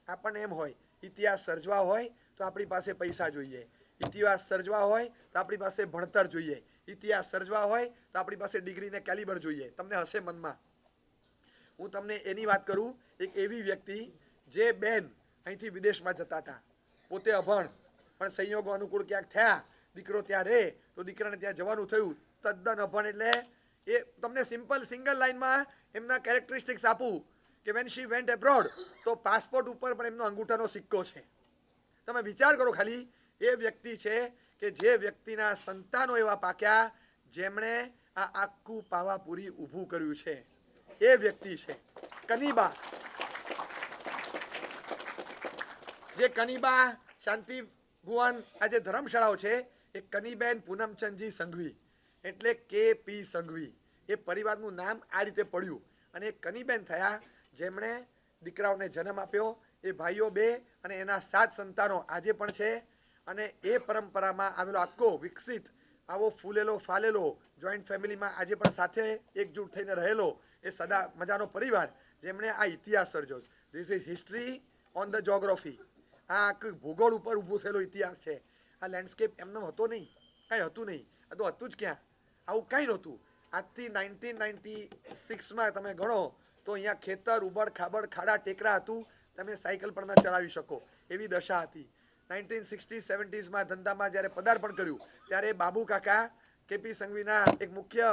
આપણને એમ હોય ઇતિહાસ સર્જવા હોય તો આપણી પાસે પૈસા જોઈએ, ઇતિહાસ સર્જવા હોય તો આપણી પાસે ભણતર જોઈએ, ઇતિહાસ સર્જવા હોય તો આપણી પાસે ડિગ્રી ને કેલિબર જોઈએ. તમને હશે મનમાં. હું તમને એની વાત કરું, એક એવી વ્યક્તિ જે બેન અહીંથી વિદેશમાં જતા હતા, પોતે અભણ પણ સંયોગો અનુકૂળ ક્યાંક થયા, દીકરો ત્યાં રહે તો દીકરાને ત્યાં જવાનું થયું, તદ્દન અભણ. એટલે એ તમને સિમ્પલ સિંગલ લાઈનમાં એમના કેરેક્ટરિસ્ટિક્સ આપું કે વેન શી વેન્ટ એબ્રોડ તો પાસપોર્ટ ઉપર પણ એમનો અંગૂઠાનો સિક્કો છે. તમે વિચાર કરો ખાલી, એ વ્યક્તિ છે કે જે વ્યક્તિના સંતાનો એવા પાક્યા જેમણે આ આખું પાવાપુરી ઊભું કર્યું છે. એ વ્યક્તિ છે કનીબા. જે કનીબા શાંતિ ભુવન આ જે ધર્મશાળાઓ છે એ કનીબેન પૂનમચંદજી સંઘવી એટલે KP સંઘવી. એ પરિવારનું નામ આ રીતે પડ્યું અને એ કનીબેન થયા જેમણે દીકરાઓને જન્મ આપ્યો. એ ભાઈઓ 2 અને એના 7 સંતાનો આજે પણ છે. અને એ પરંપરામાં આવેલો આખો વિકસિત આવો ફૂલેલો ફાલેલો જોઈન્ટ ફેમિલીમાં આજે પણ સાથે એકજૂટ થઈને રહેલો એ સદા મજાનો પરિવાર જેમણે આ ઇતિહાસ સર્જો. This is history on the geography. આ આખું ભૂગોળ ઉપર ઊભો થયેલો ઇતિહાસ છે. આ લેન્ડસ્કેપ એમનો હતો નહીં, કાંઈ હતું નહીં. આ તો હતું જ ક્યાં, આવું કાંઈ નહોતું. આજથી 1996માં તમે ગણો તો અહીંયા ખેતર ઉબડ ખાબડ ખાડા ટેકરા હતું. તમે સાયકલ પણ ન ચલાવી શકો એવી દશા હતી. 1960s 70sમાં ધંધામાં જ્યારે પદાર્પણ કર્યું ત્યારે બાબુ કાકા KP સંઘવીના એક મુખ્ય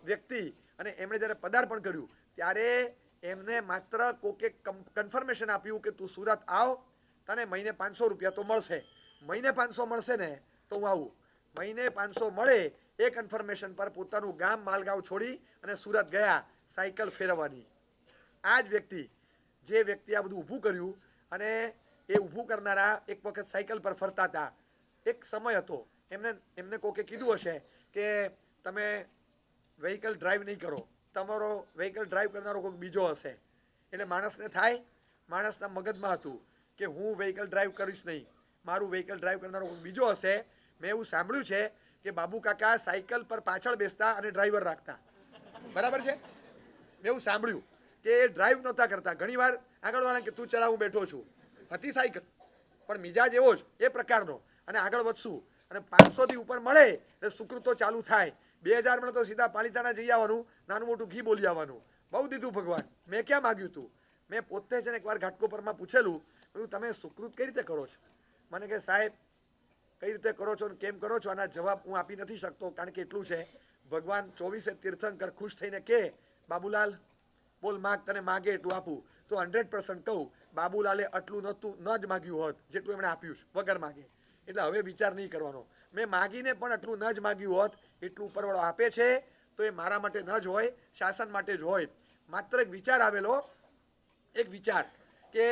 વ્યક્તિ અને એમણે જ્યારે પદાર્પણ કર્યું ત્યારે એમને માત્ર કોકે કન્ફર્મેશન આપ્યું કે તું સુરત આવ, તને મહિને 500 રૂપિયા તો મળશે. મહિને 500 મળશે ને તો હું આવું. મહિને 500 મળે એ કન્ફર્મેશન પર પોતાનું ગામ માલગાંવ છોડી અને સુરત ગયા સાયકલ ફેરવવાની. આ જ વ્યક્તિ, જે વ્યક્તિ આ બધું ઊભું કર્યું અને એ ઊભું કરનારા એક વખત સાયકલ પર ફરતા હતા. એક સમય હતો એમને કોકે કીધું હશે કે તમે વ્હીકલ ડ્રાઈવ નહીં કરો, તમારો વ્હીકલ ડ્રાઈવ કરનારો કોઈ બીજો હશે. એટલે માણસને થાય, માણસના મગજમાં હતું કે હું વ્હીકલ ડ્રાઈવ કરીશ નહીં, મારું વ્હીકલ ડ્રાઈવ કરનારો કોઈ બીજો હશે. મેં એવું સાંભળ્યું છે કે બાબુ કાકા સાયકલ પર પાછળ બેસતા અને ડ્રાઈવર રાખતા. બરાબર છે? મેં એવું સાંભળ્યું કે એ ડ્રાઈવ નહોતા કરતા. ઘણીવાર આગળવાળા કે તું ચલાવ, હું બેઠો છું. હતી સાયકલ પણ મિજાજ એવો જ એ પ્રકારનો. અને આગળ વધશું અને 500 થી ઉપર મળે એટલે સુકૃતો ચાલુ થાય. 2000 મળે તો સીધા પાલિતાણા જઈ આવવાનું, નાનું મોટું ઘી બોલી આવવાનું. બહુ દીધું ભગવાન. મેં ક્યાં માગ્યું હતું? મેં પોતે છે ને એકવાર ઘાટકોપરમાં પૂછેલું, તમે સુકૃત કઈ રીતે કરો છો? મને કે સાહેબ કઈ રીતે કરો છો અને કેમ કરો છો આના જવાબ હું આપી નથી શકતો, કારણ કે એટલું છે ભગવાન 24 તીર્થંકર ખુશ થઈને કે બાબુલાલ બોલ માગ, તને માગે એટલું આપું. તો 100% કહું બાબુલાલે આટલું નહોતું ન જ માગ્યું હોત જેટલું એમણે આપ્યું છે વગર માગે. એટલે હવે વિચાર નહીં કરવાનો. મેં માગીને પણ આટલું ન જ માગ્યું હોત એટલું ઉપરવાળો આપે છે તો એ મારા માટે ન જ હોય, શાસન માટે જ હોય. માત્ર એક વિચાર આવેલો, એક વિચાર કે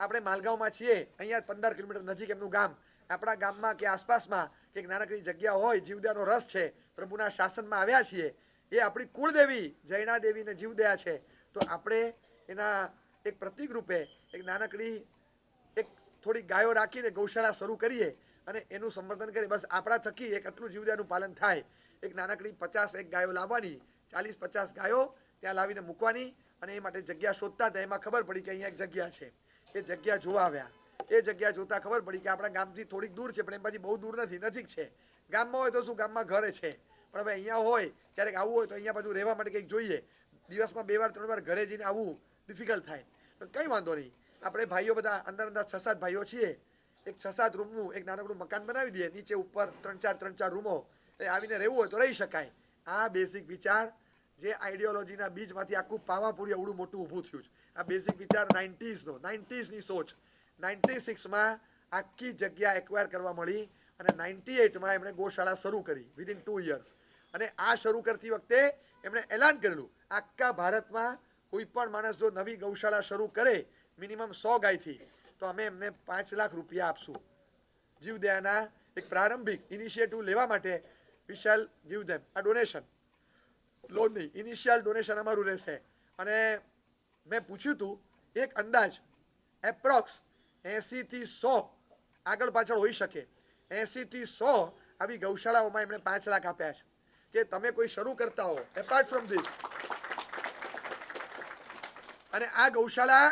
આપણે માલગાંવમાં છીએ, અહીંયા 15 કિલોમીટર નજીક એમનું ગામ. આપણા ગામમાં કે આસપાસમાં કંઈક નાનકડી જગ્યા હોય, જીવદયાનો રસ છે, પ્રભુના શાસનમાં આવ્યા છીએ, એ આપણી કુળદેવી જૈના દેવીને જીવદયા છે, તો આપણે એના એક પ્રતિક રૂપે એક નાનકડી એક થોડી ગાયો રાખીને ગૌશાળા શરૂ કરીએ અને એનું સંવર્ધન કરીએ. બસ આપણા થકી એક આટલું જીવદયાનું પાલન થાય. એક નાનકડી 50 ગાયો લાવવાની, 40-50 ગાયો ત્યાં લાવીને મૂકવાની અને એ માટે જગ્યા શોધતા હતા. એમાં ખબર પડી કે અહીંયા એક જગ્યા છે. એ જગ્યા જોવા આવ્યા. એ જગ્યા જોતા ખબર પડી કે આપણા ગામથી થોડીક દૂર છે, પણ એમ પછી બહુ દૂર નથી, નજીક છે. ગામમાં હોય તો શું, ગામમાં ઘરે છે, પણ હવે અહીંયા હોય ક્યારેક આવવું હોય તો અહીંયા પાછું રહેવા માટે કંઈક જોઈએ. દિવસમાં 2 વાર 3 વાર ઘરે જઈને આવવું ડિફિકલ્ટ થાય. તો કંઈ વાંધો નહીં, આપણે ભાઈઓ બધા અંદર 6-7 ભાઈઓ છીએ, એક 6-7 રૂમનું એક નાનકડું મકાન બનાવી દઈએ, નીચે ઉપર 3-4 રૂમો, એ આવીને રહેવું હોય તો રહી શકાય. આ બેઝિક વિચાર જે આઈડિયોલોજીના બીજમાંથી આખું પાવાપુરી એવડું મોટું ઊભું થયું છે. આ બેઝિક વિચાર 90sની સોચ. 96માં આખી જગ્યા એક્વાયર કરવા મળી અને 98માં એમણે ગૌશાળા શરૂ કરી વિધિન 2 years. અને આ શરૂ કરતી વખતે એમણે એલાન કરેલું આખા ભારતમાં કોઈ પણ માણસ જો નવી ગૌશાળા શરૂ કરે મિનિમમ 100 ગાયથી તો અમે એમને 5 લાખ રૂપિયા આપશું. જીવદયાના એક પ્રારંભિક ઇનિશિયેટિવ લેવા માટે વી શેલ ગીવ ધેમ આ ડોનેશન, લોન નહીં, ઇનિશિયલ ડોનેશન અમારું રહેશે. અને મેં પૂછ્યું હતું એક અંદાજ એપ્રોક્સ 80 થી 100 આગળ પાછળ હોઈ શકે. 80 થી 100 આવી ગૌશાળાઓમાં એમણે 5 લાખ આપ્યા છે કે તમે કોઈ શરૂ કરતા હો એપાર્ટ ફ્રોમ ધીસ. અને આ ગૌશાળા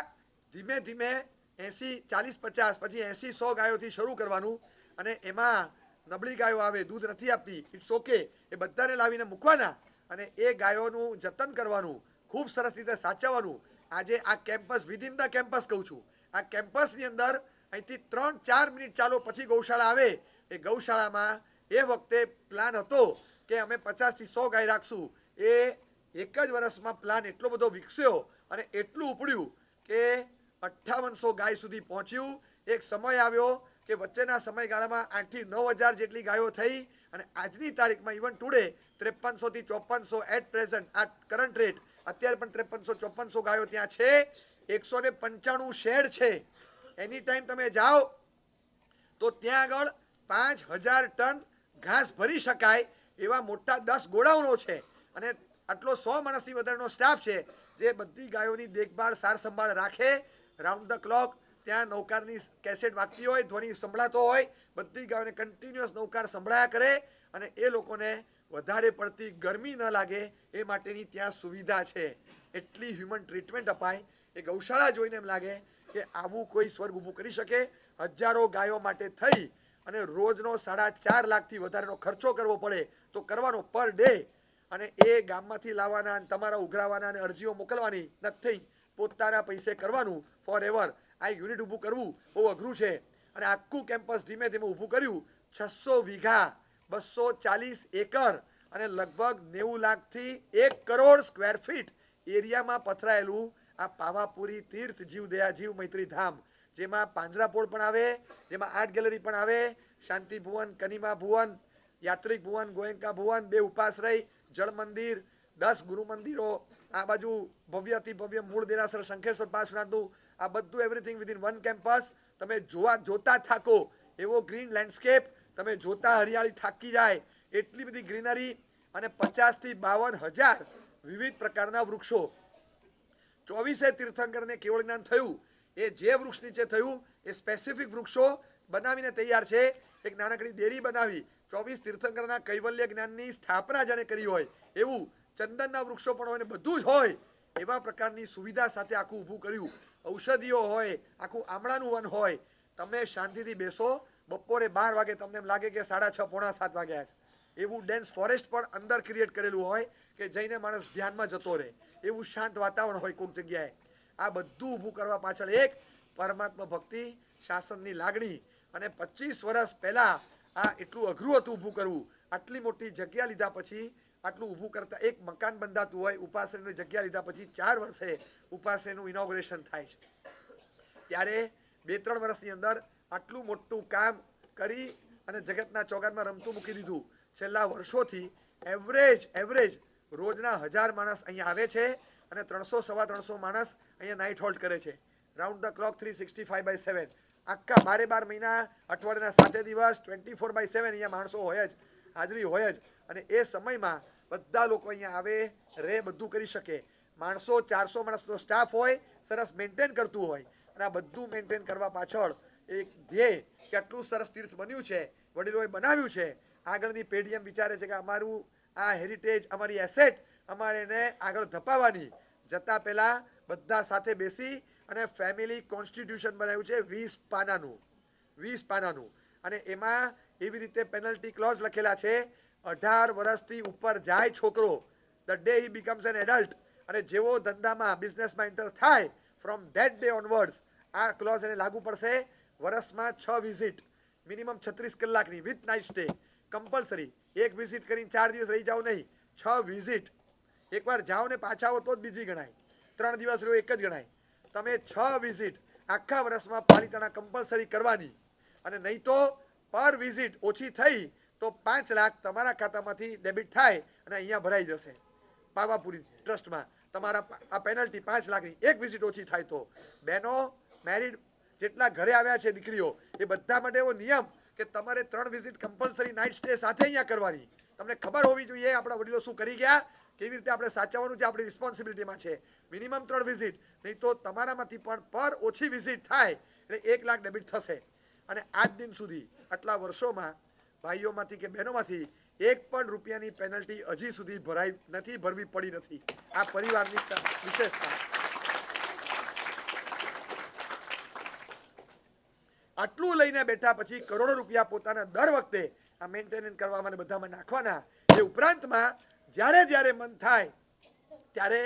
ધીમે ધીમે 80, 40, 50, પછી 80, 100 ગાયોથી શરૂ કરવાનું અને એમાં નબળી ગાયો આવે, દૂધ નથી આપતી, ઇટ્સ ઓકે, એ બધાને લાવીને મૂકવાના અને એ ગાયોનું જતન કરવાનું, ખૂબ સરસ રીતે સાચવવાનું. આજે આ કેમ્પસ વિધિન ધ કેમ્પસ કહું છું, આ કેમ્પસની અંદર અહીંથી 3-4 મિનિટ ચાલો પછી ગૌશાળા આવે. એ ગૌશાળામાં એ વખતે પ્લાન હતો કે અમે 50 થી 100 ગાય રાખશું. એ એક જ વર્ષમાં પ્લાન એટલો બધો વિકસ્યો અને એટલું ઉપડ્યું કે 5800 ગાય સુધી પહોંચ્યું. એક સમય આવ્યો કે વચ્ચેના સમયગાળામાં 8 થી 9000 જેટલી ગાયો થઈ અને આજની તારીખમાં ઇવન ટુડે 5300 થી 5400 એટ પ્રેઝન્ટ, આ કરંટ રેટ, અત્યારે પણ 5300-5400 ગાયો ત્યાં છે. 195 શેડ છે. એની ટાઈમ તમે જાઓ તો ત્યાં આગળ 5000 ટન ઘાસ ભરી શકાય એવા મોટા 10 ગોડાઉનો છે અને આટલો 100 માણસથી વધારેનો સ્ટાફ છે જે બધી ગાયોની દેખભાળ સાર સંભાળ રાખે. રાઉન્ડ ધ ક્લોક ત્યાં નૌકારની કેસેટ વાગતી હોય, ધ્વનિ સંભળાતો હોય, બધી ગાયોને કન્ટિન્યુઅસ નૌકાર સંભળાયા કરે અને એ લોકોને વધારે પડતી ગરમી ન લાગે એ માટેની ત્યાં સુવિધા છે. એટલી હ્યુમન ટ્રીટમેન્ટ અપાય. એ ગૌશાળા જોઈને એમ લાગે કે આવું કોઈ સ્વર્ગ ઊભું કરી શકે. હજારો ગાયો માટે થઈ અને રોજનો 4.5 લાખથી વધારેનો ખર્ચો કરવો પડે તો કરવાનો પર ડે, અને એ ગામમાંથી લાવવાના, તમારા ઉઘરાવાના અને અરજીઓ મોકલવાની નથી, પોતાના પૈસે કરવાનું ફોર એવર. આ યુનિટ ઊભું કરવું બહુ અઘરું છે અને આખું કેમ્પસ ધીમે ધીમે ઊભું કર્યું. 600 વીઘા, 240 એકર અને લગભગ 90 લાખથી 1 કરોડ સ્ક્વેર ફીટ એરિયામાં પથરાયેલું આ પાવાપુરી તીર્થ જીવ દયા જીવ મૈત્રી ધામ, જેમાં પાંજરાપોળ પણ આવે, જેમાં આર્ટ ગેલેરી પણ આવે, શાંતિ ભુવન, કનિમા ભુવન, યાત્રિક ભુવન, ગોયંકા ભુવન, 2 ઉપાશ્રય, જળ મંદિર, 10 ગુરુ મંદિરો, આ બાજુ ભવ્ય અતિ ભવ્ય મૂળ દેરાસર શંખેશ્વર પાર્શ્વનાથનું, આ બધું એવરીથિંગ વિધિન વન કેમ્પસ. તમે જોતા થાકો એવો ગ્રીન લેન્ડસ્કેપ, તમે જોતા હરિયાળી થાકી જાય એટલી બધી ગ્રીનરી અને 50 થી 52 હજાર વિવિધ પ્રકારના વૃક્ષો. 24 તીર્થંકરને કેવળ જ્ઞાન થયું. એ જે વૃક્ષ નીચે થયું એ સ્પેસિફિક વૃક્ષો બનાવીને તૈયાર છે. એક નાનકડી ડેરી બનાવી, 24 તીર્થંકરના કૈવલ્ય જ્ઞાનની સ્થાપના જાણે કરી હોય એવું ચંદનના વૃક્ષો પણ હોય ને બધું જ હોય એવા પ્રકારની સુવિધા સાથે આખું ઊભું કર્યું. ઔષધિઓ હોય, આખું આમળાનું વન હોય. તમે શાંતિથી બેસો, બપોરે 12 વાગે તમને એમ લાગે કે 6:30 પોણા 7 વાગ્યા છે. એવું ડેન્સ ફોરેસ્ટ પણ અંદર ક્રિએટ કરેલું હોય કે જઈને માણસ ધ્યાનમાં જતો રહે એવું શાંત વાતાવરણ હોય કોઈક જગ્યાએ. આ બધું ઊભું કરવા પાછળ એક પરમાત્મા ભક્તિ, શાસનની લાગણી અને 25 વર્ષ પહેલા આ એટલું અઘરું હતું ઊભું કરવું. આટલી મોટી જગ્યા લીધા પછી આટલું ઊભું કરતા એક મકાન બંધાતું હોય, ઉપાશ્રયની જગ્યા લીધા પછી 4 વર્ષે ઉપાશ્રયનું ઇનોગ્રેશન થાય છે. ત્યારે 2-3 વર્ષની અંદર આટલું મોટું કામ કરી અને જગતના ચોગાનમાં રમતું મૂકી દીધું. છેલ્લા વર્ષોથી એવરેજ રોજના 1000 માણસ અહીંયા આવે છે અને 300-325 માણસ અહીંયા નાઇટ હોલ્ટ કરે છે. રાઉન્ડ ધ ક્લોક 365/7 આખા 12 મહિના, અઠવાડિયાના 7 દિવસ, 24/7 અહીંયા માણસો હોય જ, હાજરી હોય જ. અને એ સમયમાં બધા લોકો અહીંયા આવે, રહે, બધું કરી શકે. માણસો 400 માણસનો સ્ટાફ હોય, સરસ મેન્ટેન કરતું હોય અને આ બધું મેન્ટેન કરવા પાછળ એક ધ્યેય કે આટલું સરસ તીર્થ બન્યું છે, વડીલોએ બનાવ્યું છે. આગળની પેઢી એમ વિચારે છે કે અમારું આ હેરિટેજ, અમારી એસેટ, અમારે એને આગળ ધપાવવાની. જતા પહેલા બધા સાથે બેસી અને ફેમિલી કોન્સ્ટિટ્યુશન બનાવ્યું છે 20 પાનાનું અને એમાં એવી રીતે પેનલ્ટી ક્લોઝ લખેલા છે. 18 વર્ષથી ઉપર જાય છોકરો, the day he becomes an adult, અને જેવો ધંધામાં બિઝનેસમાં એન્ટર થાય ફ્રોમ ધેટ ડે ઓનવર્ડ્સ આ ક્લોઝ એને લાગુ પડશે. વર્ષમાં 6 વિઝિટ, મિનિમમ 36 કલાકની વિથ નાઇટ સ્ટે કમ્પલસરી. એક વિઝિટ કરીને 4 દિવસ રહી જાવ નહીં, 6 વિઝિટ. એકવાર જાઓ ને પાછા આવો તો જ બીજી ગણાય, 3 દિવસ રહ્યો એક જ ગણાય. તમે 6 વિઝિટ આખા વર્ષમાં પાલિતાણા કમ્પલસરી કરવાની અને નહીં તો પર વિઝિટ ઓછી થઈ તો 5 લાખ તમારા ખાતામાંથી ડેબિટ થાય અને અહીંયા ભરાઈ જશે પાવાપુરી ટ્રસ્ટમાં. તમારા આ પેનલ્ટી 5 લાખની એક વિઝિટ ઓછી થાય તો. બહેનો, મેરિડ જેટલા ઘરે આવ્યા છે દીકરીઓ, એ બધા માટે એવો નિયમ કે તમારે 3 વિઝિટ કમ્પલસરી નાઇટ સ્ટે સાથે અહીંયા કરવાની. તમને ખબર હોવી જોઈએ આપણા વડીલો શું કરી ગયા, કેવી રીતે આપણે સાચવવાનું છે, આપણી રિસ્પોન્સિબિલિટીમાં છે. મિનિમમ 3 વિઝિટ, નહીં તો તમારામાંથી પણ પર ઓછી વિઝિટ થાય એટલે 1 લાખ ડેબિટ થશે. અને આજ દિન સુધી આટલા વર્ષોમાં ભાઈઓમાંથી કે બહેનોમાંથી 1 પણ રૂપિયાની પેનલ્ટી હજી સુધી ભરાઈ નથી, ભરવી પડી નથી. આ પરિવારની વિશેષતા. આટલું લઈને બેઠા પછી કરોડો રૂપિયા પોતાના દર વખતે આ મેન્ટેનન્સ કરવામાં અને બધામાં નાખવાના. એ ઉપરાંતમાં જ્યારે જ્યારે મન થાય ત્યારે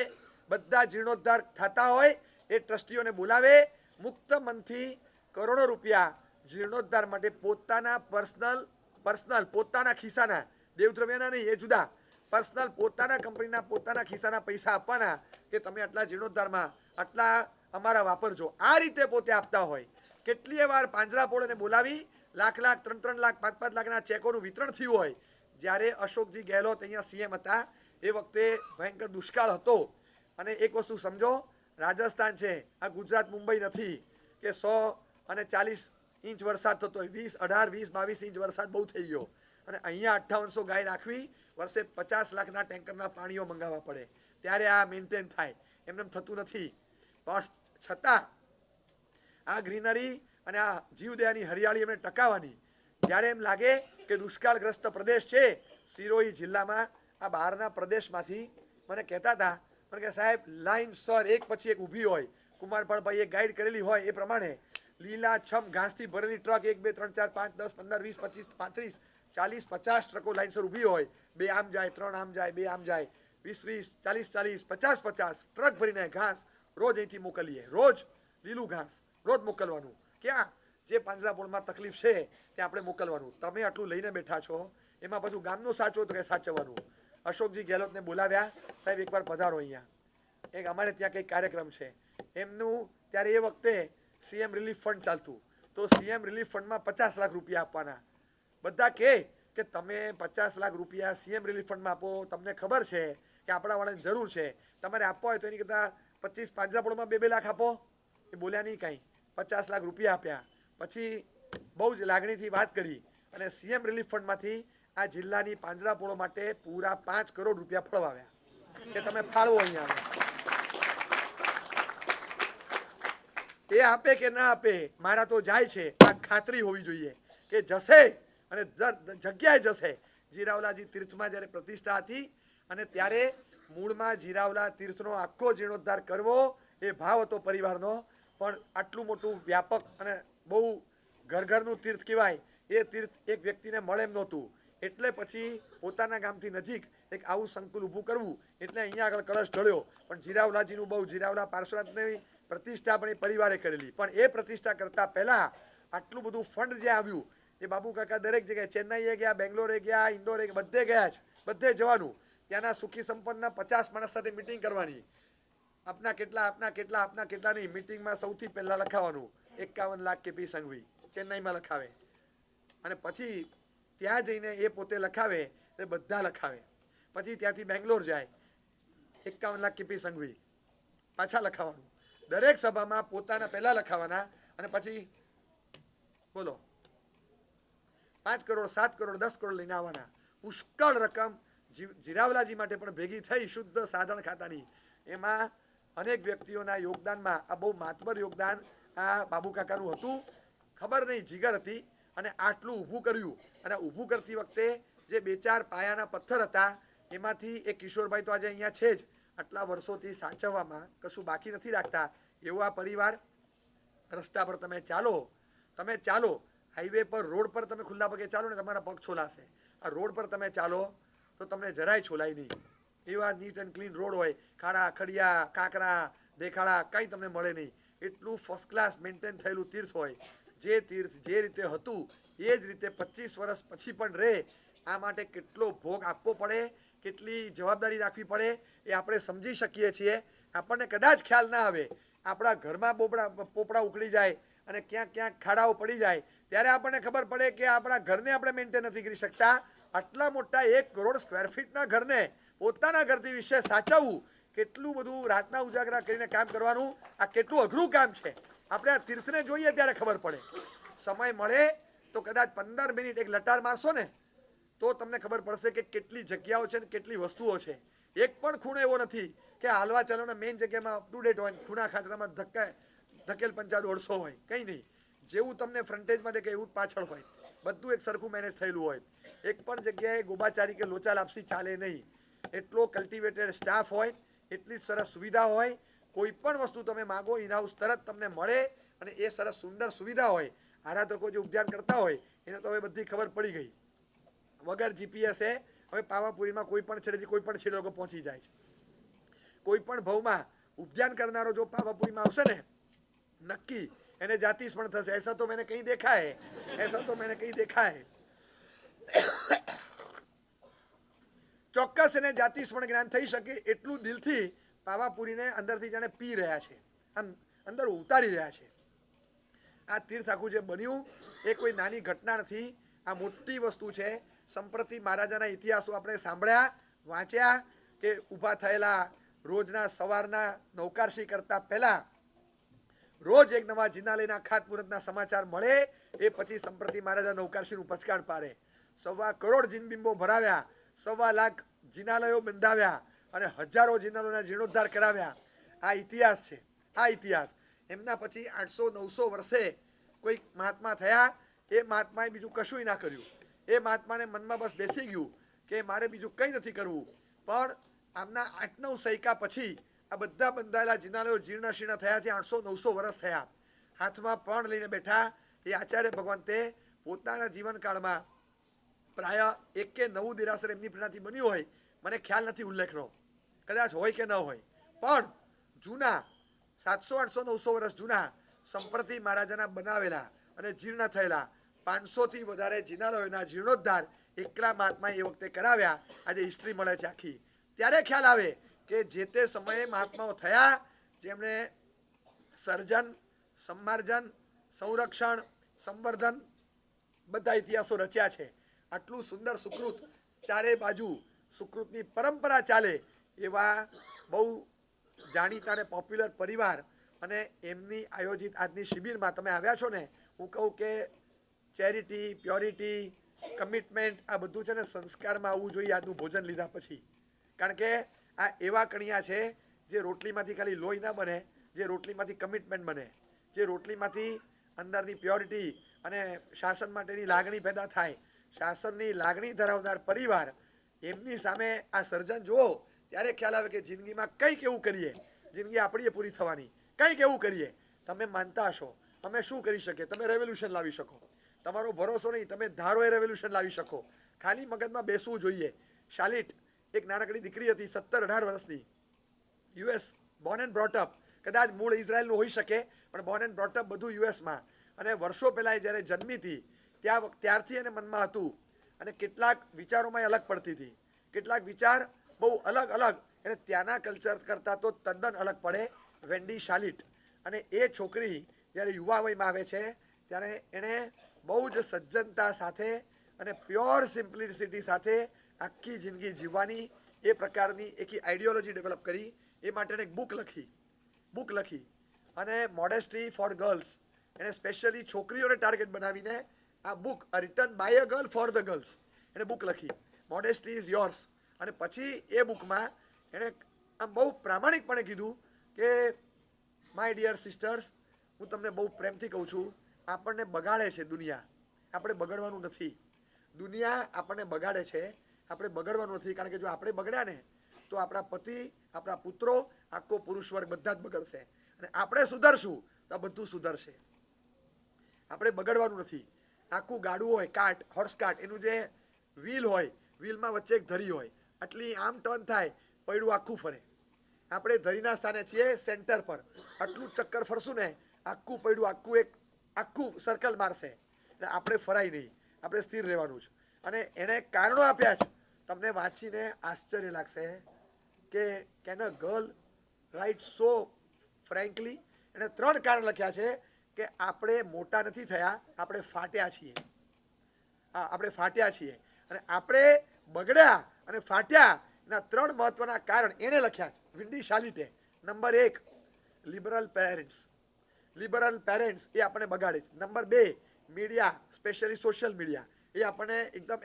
બધા જીર્ણોદ્ધાર થતા હોય એ ટ્રસ્ટીઓને બોલાવે, મુક્ત મનથી કરોડો રૂપિયા જીર્ણોદ્ધાર માટે પોતાના પર્સનલ પોતાના ખિસ્સાના, દેવદ્રવ્યના નહીં, એ જુદા, પર્સનલ પોતાના કંપનીના પોતાના ખિસ્સાના પૈસા આપવાના કે તમે આટલા જીર્ણોદ્ધારમાં આટલા અમારા વાપરજો. આ રીતે પોતે આપતા હોય. કેટલીય વાર પાંજરાપોળને બોલાવી લાખ 3 લાખ 5 લાખના ચેકોનું વિતરણ થયું હોય. જ્યારે અશોકજી ગેહલોત અહીંયા સીએમ હતા એ વખતે ભયંકર દુષ્કાળ હતો. અને એક વસ્તુ સમજો, રાજસ્થાન છે, આ ગુજરાત મુંબઈ નથી કે 140 ઇંચ વરસાદ થતો હોય. 18, 20, 22 ઇંચ વરસાદ બહુ થઈ ગયો. અને અહીંયા 5800 ગાય રાખવી, વર્ષે 50 લાખના ટેન્કરના પાણીઓ મંગાવવા પડે, ત્યારે આ મેન્ટેન થાય. એમને થતું નથી. પણ છતાં આ ગ્રીનરી અને આ જીવદયાની હરિયાળી એમને ટકાવવાની. જ્યારે એમ લાગે કે દુષ્કાળગ્રસ્ત પ્રદેશ છે સિરોહી જિલ્લામાં, આ બહારના પ્રદેશમાંથી મને કહેતા હતા, મને કે સાહેબ લાઈન સર એક પછી એક ઊભી હોય, કુમારપાળભાઈએ ગાઈડ કરેલી હોય એ પ્રમાણે લીલાછમ ઘાસથી ભરેલી ટ્રક 1, 2, 3, 4, 5, 10, 15, 20, 25, 35, 40, 50 ટ્રકો લાઈનસર ઊભી હોય. 2 આમ જાય, 3 આમ જાય, 2 આમ જાય, 20, 40, 50 ટ્રક ભરીને ઘાસ રોજ અહીંથી મોકલીએ. રોજ લીલું ઘાસ રોજ મોકલવાનું. ક્યાં? જે પાંજરાપોળમાં તકલીફ છે ત્યાં આપણે મોકલવાનું. તમે આટલું લઈને બેઠા છો, એમાં પાછું ગામનું સાચવો તો કે સાચવવાનું. અશોકજી ગેહલોતને બોલાવ્યા, સાહેબ એકવાર પધારો અહીંયા, એક અમારે ત્યાં કંઈક કાર્યક્રમ છે. એમનું ત્યારે એ વખતે સીએમ રિલીફ ફંડ ચાલતું, તો સીએમ રિલીફ ફંડમાં 50 લાખ રૂપિયા આપવાના. બધા કે તમે 50 લાખ રૂપિયા સીએમ રિલીફ ફંડમાં આપો, તમને ખબર છે કે આપણા વાળાને જરૂર છે, તમારે આપવા હોય તો એની કરતાં 25 પાંજરાપોળમાં 2 લાખ આપો. એ બોલ્યા નહીં કાંઈ, 50 લાખ રૂપિયા આપ્યા. પછી બહુ જ લાગણીથી વાત કરી અને સીએમ રિલીફ ફંડમાંથી આ જિલ્લાની પાંજરાપોળો માટે પૂરા 5 કરોડ રૂપિયા ફળવાવ્યા કે તમે ફાળવો અહીંયા. એ આપે કે ના આપે, મારા તો જાય છે, આ ખાતરી હોવી જોઈએ કે જશે અને જગ્યાએ જશે. જીરાવલાજી તીર્થમાં જ્યારે પ્રતિષ્ઠા હતી અને ત્યારે મૂળમાં જીરાવલા તીર્થનો આખો જીર્ણોદ્ધાર કરવો એ ભાવ હતો પરિવારનો. પણ આટલું મોટું વ્યાપક અને બહુ ઘરનું તીર્થ કહેવાય, એ તીર્થ એક વ્યક્તિને મળે એમ નહોતું. એટલે પછી પોતાના ગામથી નજીક એક આવું સંકુલ ઊભું કરવું, એટલે અહીંયા આગળ કળશ ઢળ્યો. પણ જીરાવલાજીનું બહુ, જીરાવલા પાર્શ્વનાથની પ્રતિષ્ઠા પણ એ પરિવારે કરેલી. પણ એ પ્રતિષ્ઠા કરતા પહેલા આટલું બધું ફંડ જે આવ્યું એ બાબુ કાકા દરેક જગ્યાએ, ચેન્નાઈએ ગયા, બેંગ્લોરે ગયા, ઇન્દોરે ગયા, બધે ગયા જ, બધે જવાનું. ત્યાંના સુખી સંપન્નના 50 માણસ સાથે મિટિંગ કરવાની. આપના કેટલા, આપના કેટલા, આપના કેટલા નહીં. મિટિંગમાં સૌથી પહેલા લખાવાનું 51 લાખ કે પી સંઘવી, ચેન્નાઈમાં લખાવે. અને પછી ત્યાં જઈને એ પોતે લખાવે, એ બધા લખાવે. પછી ત્યાંથી બેંગ્લોર જાય, 51 લાખ કે પી સંઘવી, પાછા લખાવાનું. દરેક સભામાં પોતાના પહેલા લખાવાના અને પછી બોલો 5 કરોડ, 7 કરોડ, 10 કરોડ લઈને આવવાના. પુષ્કળ રકમ જીરાવલાજી માટે પણ ભેગી થઈ, શુદ્ધ સાધન ખાતાની. એમાં અનેક વ્યક્તિઓના યોગદાનમાં આ બહુ માતબર યોગદાન આ બાબુ કાકાનું હતું. ખબર નહીં, જીગર હતી અને આટલું ઊભું કર્યું. અને ઊભું કરતી વખતે જે 2-4 પાયાના પથ્થર હતા એમાંથી એક કિશોરભાઈ તો આજે અહીંયા છે જ, આટલા વર્ષોથી સાચવવામાં કશું બાકી નથી રાખતા. એવો આ પરિવાર. રસ્તા પર તમે ચાલો, હાઈવે પર, રોડ પર તમે ખુલ્લા પગે ચાલો ને તમારા પગ છોલાશે. આ રોડ પર તમે ચાલો તો તમને જરાય છોલાય નહીં. એવા નીટ એન્ડ ક્લીન રોડ હોય, ખાડા ખડિયા કાંકરા દેખાડા કંઈ તમને મળે નહીં. એટલું ફર્સ્ટ ક્લાસ મેન્ટેન થયેલું તીર્થ હોય. જે તીર્થ જે રીતે હતું એ જ રીતે 25 વર્ષ પછી પણ રહે. આ માટે કેટલો ભોગ આપવો પડે, કેટલી જવાબદારી રાખવી પડે એ આપણે સમજી શકીએ છીએ. આપણને કદાચ ખ્યાલ ના આવે, આપણા ઘરમાં પોપડા ઉખડી જાય અને ક્યાંક ખાડાઓ પડી જાય ત્યારે આપણને ખબર પડે કે આપણા ઘરને આપણે મેન્ટેન નથી કરી શકતા. આટલા મોટા 1 કરોડ સ્ક્વેર ફીટના ઘરને પોતાના ઘરથી વિશે સાચવવું, કેટલું બધું રાતના ઉજાગરા કરીને કામ કરવાનું, આ કેટલું અઘરું કામ છે. આપણે આ તીર્થને જોઈએ ત્યારે ખબર પડે. સમય મળે તો કદાચ 15 મિનિટ એક લટાર મારશો ને તો તમને ખબર પડશે કે કેટલી જગ્યાઓ છે ને કેટલી વસ્તુઓ છે. એક પણ ખૂણો એવો નથી કે હાલવા ચાલોના મેઇન જગ્યામાં અપ ટુ ડેટ હોય, ખૂણા ખાચરામાં ધકેલ પંચા દોડશો હોય, કંઈ નહીં. જેવું તમને ફ્રન્ટેજમાં દેખાય એવું પાછળ હોય, બધું એક સરખું મેનેજ થયેલું હોય. એક પણ જગ્યાએ ગોબાચારી કે લોચા લાપસી ચાલે નહીં. એટલો કલ્ટિવેટેડ સ્ટાફ હોય, એટલી સરસ સુવિધા હોય. કોઈ પણ વસ્તુ તમે માગો ઇન હાઉસ તરત તમને મળે અને એ સરસ સુંદર સુવિધા હોય. આરાધકો જે ઉદ્યાન કરતા હોય એને તો હવે બધી ખબર પડી ગઈ. વગર જીપીએસે હવે પાવાપુરીમાં કોઈ પણ છેડેથી કોઈ પણ છેડે લોકો પહોંચી જાય છે. કોઈ પણ ભાવમાં ઉદ્યાન કરનારો જો પાવાપુરીમાં આવશે ને નક્કી એને જાતિસ પણ થશે. એસા તો મેને કहीं देखा है, ऐसा तो मैंने कहीं देखा है. ચોક્કસ એને જાતિસ પણ જ્ઞાન થઈ શકે એટલું દિલથી પાવાપુરીને અંદરથી જાણે પી રહ્યા છે, આમ અંદર ઉતારી રહ્યા છે. આ તીર્થ આખું જે બન્યું એ કોઈ નાની ઘટના નથી, આ મોટી વસ્તુ છે. સંપ્રતિ મહારાજાના ઇતિહાસો આપણે સાંભળ્યા, વાંચ્યા કે ઊભા થયેલા રોજના સવારના નૌકારશી કરતા પહેલા રોજ એક નવા જિનાલયના ખાતમુહૂર્તના સમાચાર મળે. એ પછી સંપ્રતિ મહારાજા નૌકારશીનું પચકાણ પાડે. 1.25 કરોડ જીનબિંબો ભરાવ્યા, 1.25 લાખ જિનાલયો બંધાવ્યા અને હજારો જિનાલયોના જીર્ણોદ્ધાર કરાવ્યા. આ ઇતિહાસ છે. આ ઇતિહાસ એમના પછી 800-900 વર્ષે કોઈ મહાત્મા થયા. એ મહાત્માએ બીજું કશું ના કર્યું. એ મહાત્માને મનમાં બસ બેસી ગયું કે મારે બીજું કંઈ નથી કરવું. પણ આમના 8-9 સૈકા પછી આ બધા બંધાયેલા જિનાલયો જીર્ણ શીર્ણ થયા છે. 800-900 વર્ષ થયા. હાથમાં પણ લઈને બેઠા. એ આચાર્ય ભગવાન તે પોતાના જીવનકાળમાં પ્રાય 1 કે 9 દેરાસર એમની પ્રેરણાથી બન્યું હોય. મને ખ્યાલ નથી ઉલ્લેખનો, કદાચ હોય કે ન હોય. પણ જૂના 700-800-900 વર્ષ જૂના સંપ્રતિ મહારાજાના બનાવેલા અને જીર્ણ થયેલા 500થી વધારે જિનાલયોના જીર્ણોદ્ધાર એકલા મહાત્માએ એ વખતે કરાવ્યા. આજે હિસ્ટ્રી મળે છે આખી. ત્યારે ખ્યાલ આવે કે જે તે સમયે મહાત્માઓ થયા જેમણે સર્જન, સંમાર્જન, સંરક્ષણ, સંવર્ધન બધા ઇતિહાસો રચ્યા છે. આટલું સુંદર સુકૃત, ચારે બાજુ સુકૃતની પરંપરા ચાલે એવા બહુ જાણીતા અને પોપ્યુલર પરિવાર અને એમની આયોજિત આજની શિબિરમાં તમે આવ્યા છો ને, હું કહું કે ચેરિટી, પ્યોરિટી, કમિટમેન્ટ આ બધું છે ને સંસ્કારમાં આવવું જોઈએ આજનું ભોજન લીધા પછી. કારણ કે આ એવા કણિયા છે જે રોટલીમાંથી ખાલી લોહી ના બને, જે રોટલીમાંથી કમિટમેન્ટ બને, જે રોટલીમાંથી અંદરની પ્યોરિટી અને શાસન માટેની લાગણી પેદા થાય. શાસનની લાગણી ધરાવનાર પરિવાર એમની સામે આ સર્જન જુઓ ત્યારે ખ્યાલ આવે કે જિંદગીમાં કંઈક એવું કરીએ, જિંદગી આપણી પૂરી થવાની, કંઈક એવું કરીએ. તમે માનતા હશો અમે શું કરી શકીએ? તમે રેવોલ્યુશન લાવી શકો. તમારો ભરોસો નહીં, તમે ધારો એ રેવોલ્યુશન લાવી શકો. ખાલી મગજમાં બેસવું જોઈએ. શાલિટ એક નાનકડી દીકરી હતી 17-18 વર્ષની, US Born and brought up. કદાચ મૂળ ઇઝરાયલનું હોઈ શકે પણ બોર્ન એન્ડ બ્રોટ અપ બધું યુએસમાં. અને વર્ષો પહેલા એ જ્યારે જન્મી હતી ત્યારથી એને મનમાં હતું અને કેટલાક વિચારોમાં અલગ પડતી હતી. કેટલાક વિચાર બહુ અલગ અલગ એને ત્યાંના કલ્ચર કરતાં તો તદ્દન અલગ પડે. વેન્ડી શાલિટ અને એ છોકરી જ્યારે યુવા વયમાં આવે છે ત્યારે એણે બહુ જ સજ્જનતા સાથે અને પ્યોર સિમ્પ્લિસિટી સાથે આખી જિંદગી જીવવાની એ પ્રકારની એક આઈડિયોલોજી ડેવલપ કરી. એ માટે એણે એક બુક લખી અને મોડેસ્ટી ફોર ગર્લ્સ એણે સ્પેશિયલી છોકરીઓને ટાર્ગેટ બનાવીને આ book written by a girl for the girls એણે બુક લખી, મોડેસ્ટી ઇઝ યોર્સ. અને પછી એ બુકમાં એણે આમ બહુ પ્રામાણિકપણે કીધું કે માય ડિયર સિસ્ટર્સ, હું તમને બહુ પ્રેમથી કહું છું, આપણને બગાડે છે દુનિયા, આપણે બગડવાનું નથી. દુનિયા આપણને બગાડે છે, આપણે બગડવાનું નથી. કારણ કે જો આપણે બગડ્યા ને તો આપણા પતિ, આપણા પુત્રો, આખો પુરુષ વર્ગ બધા જ બગડશે. અને આપણે સુધરશું તો આ બધું સુધરશે. આપણે બગડવાનું નથી. આખું ગાડું હોય, કાર્ટ, હોર્સ કાર્ટ, એનું જે વ્હીલ હોય, વ્હીલમાં વચ્ચે એક ધરી હોય, આટલી આમ ટર્ન થાય, પૈડું આખું ફરે. આપણે ધરીના સ્થાને છીએ સેન્ટર પર, આટલું ચક્કર ફરશું ને આખું પૈડું આખું સર્કલ મારશે. એટલે આપણે ફરાય નહીં, આપણે સ્થિર રહેવાનું છે. અને એણે કારણો આપ્યા છે, તમને વાંચીને આશ્ચર્ય લાગશે કે can a girl write so frankly. એણે 3 કારણ લખ્યા છે કે આપણે મોટા નથી થયા, આપણે ફાટ્યા છીએ. આપણે ફાટ્યા છીએ અને આપણે બગડ્યા અને ફાટ્યા એના 3 મહત્વના કારણ એણે લખ્યા છે Wendy Shalit. Number 1, liberal parents એ આપણને બગાડે છે. Number 2, media, specially social media, એ આપણને એકદમ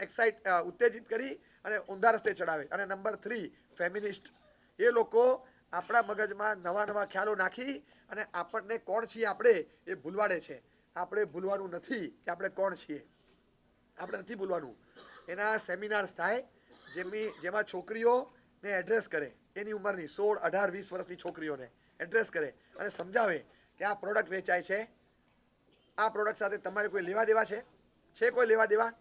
ઉત્તેજિત કરી અને ઊંધા રસ્તે ચડાવે. અને નંબર 3, ફેમિનિસ્ટ, એ લોકો આપણા મગજમાં નવા ખ્યાલો નાખી અને આપણને કોણ છીએ આપણે એ ભૂલવાડે છે. આપણે ભૂલવાનું નથી કે આપણે કોણ છીએ, આપણે નથી ભૂલવાનું. એના સેમિનાર્સ થાય જેમાં છોકરીઓને એડ્રેસ કરે, એની ઉંમરની 16, 18, 20 વર્ષની છોકરીઓને એડ્રેસ કરે અને સમજાવે કે આ પ્રોડક્ટ વેચાય છે, આ પ્રોડક્ટ સાથે તમારે કોઈ લેવા દેવા છે કોઈ લેવા દેવા?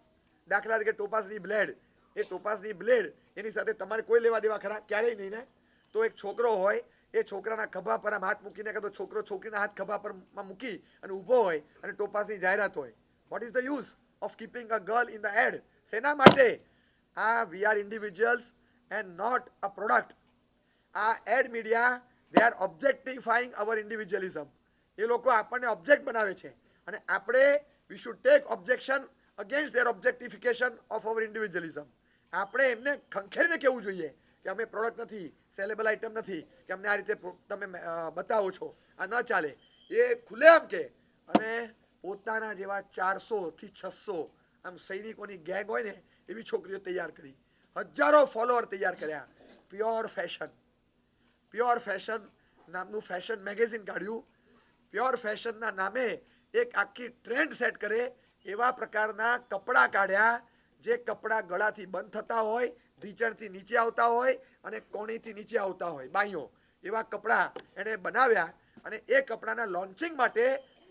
દાખલા તરીકે ટોપાસની બ્લેડ, એ ટોપાસની બ્લેડ એની સાથે તમારે કોઈ લેવા દેવા ખરા? ક્યારેય નહીં ને. તો એક છોકરો હોય, એ છોકરાના ખભા પર આમ હાથ મૂકીને, કાં તો છોકરો છોકરીના હાથ ખભા પર મૂકી અને ઊભો હોય અને ટોપાસની જાહેરાત હોય. What is the use of keeping a girl in the ad? શેના માટે? આ we are individuals and not a product. આ ad media, they are objectifying our individualism. એ લોકો આપણને ઓબ્જેક્ટ બનાવે છે અને આપણે we should take objection against their objectification of our individualism. આપણે એમને ખંખેરીને કહેવું જોઈએ કે અમે પ્રોડક્ટ નથી, સેલેબલ આઇટમ નથી, કે અમને આ રીતે તમે બતાવો છો, આ ન ચાલે. એ ખુલ્લેઆમ કે અને પોતાના જેવા 400 થી 600 આમ સૈનિકોની ગેંગ હોય ને એવી છોકરીઓ તૈયાર કરી, હજારો ફોલોઅર તૈયાર કર્યા. પ્યોર ફેશન નામનું ફેશન મેગેઝિન કાઢ્યું. પ્યોર ફેશનના નામે એક આખી ટ્રેન્ડ સેટ કરે એવા પ્રકારના કપડાં કાઢ્યા, જે કપડાં ગળાથી બંધ થતા હોય, ઢીંચણથી નીચે આવતા હોય અને કોણીથી નીચે આવતા હોય, બાઈઓ. એવા કપડાં એણે બનાવ્યા અને એ કપડાના લોન્ચિંગ માટે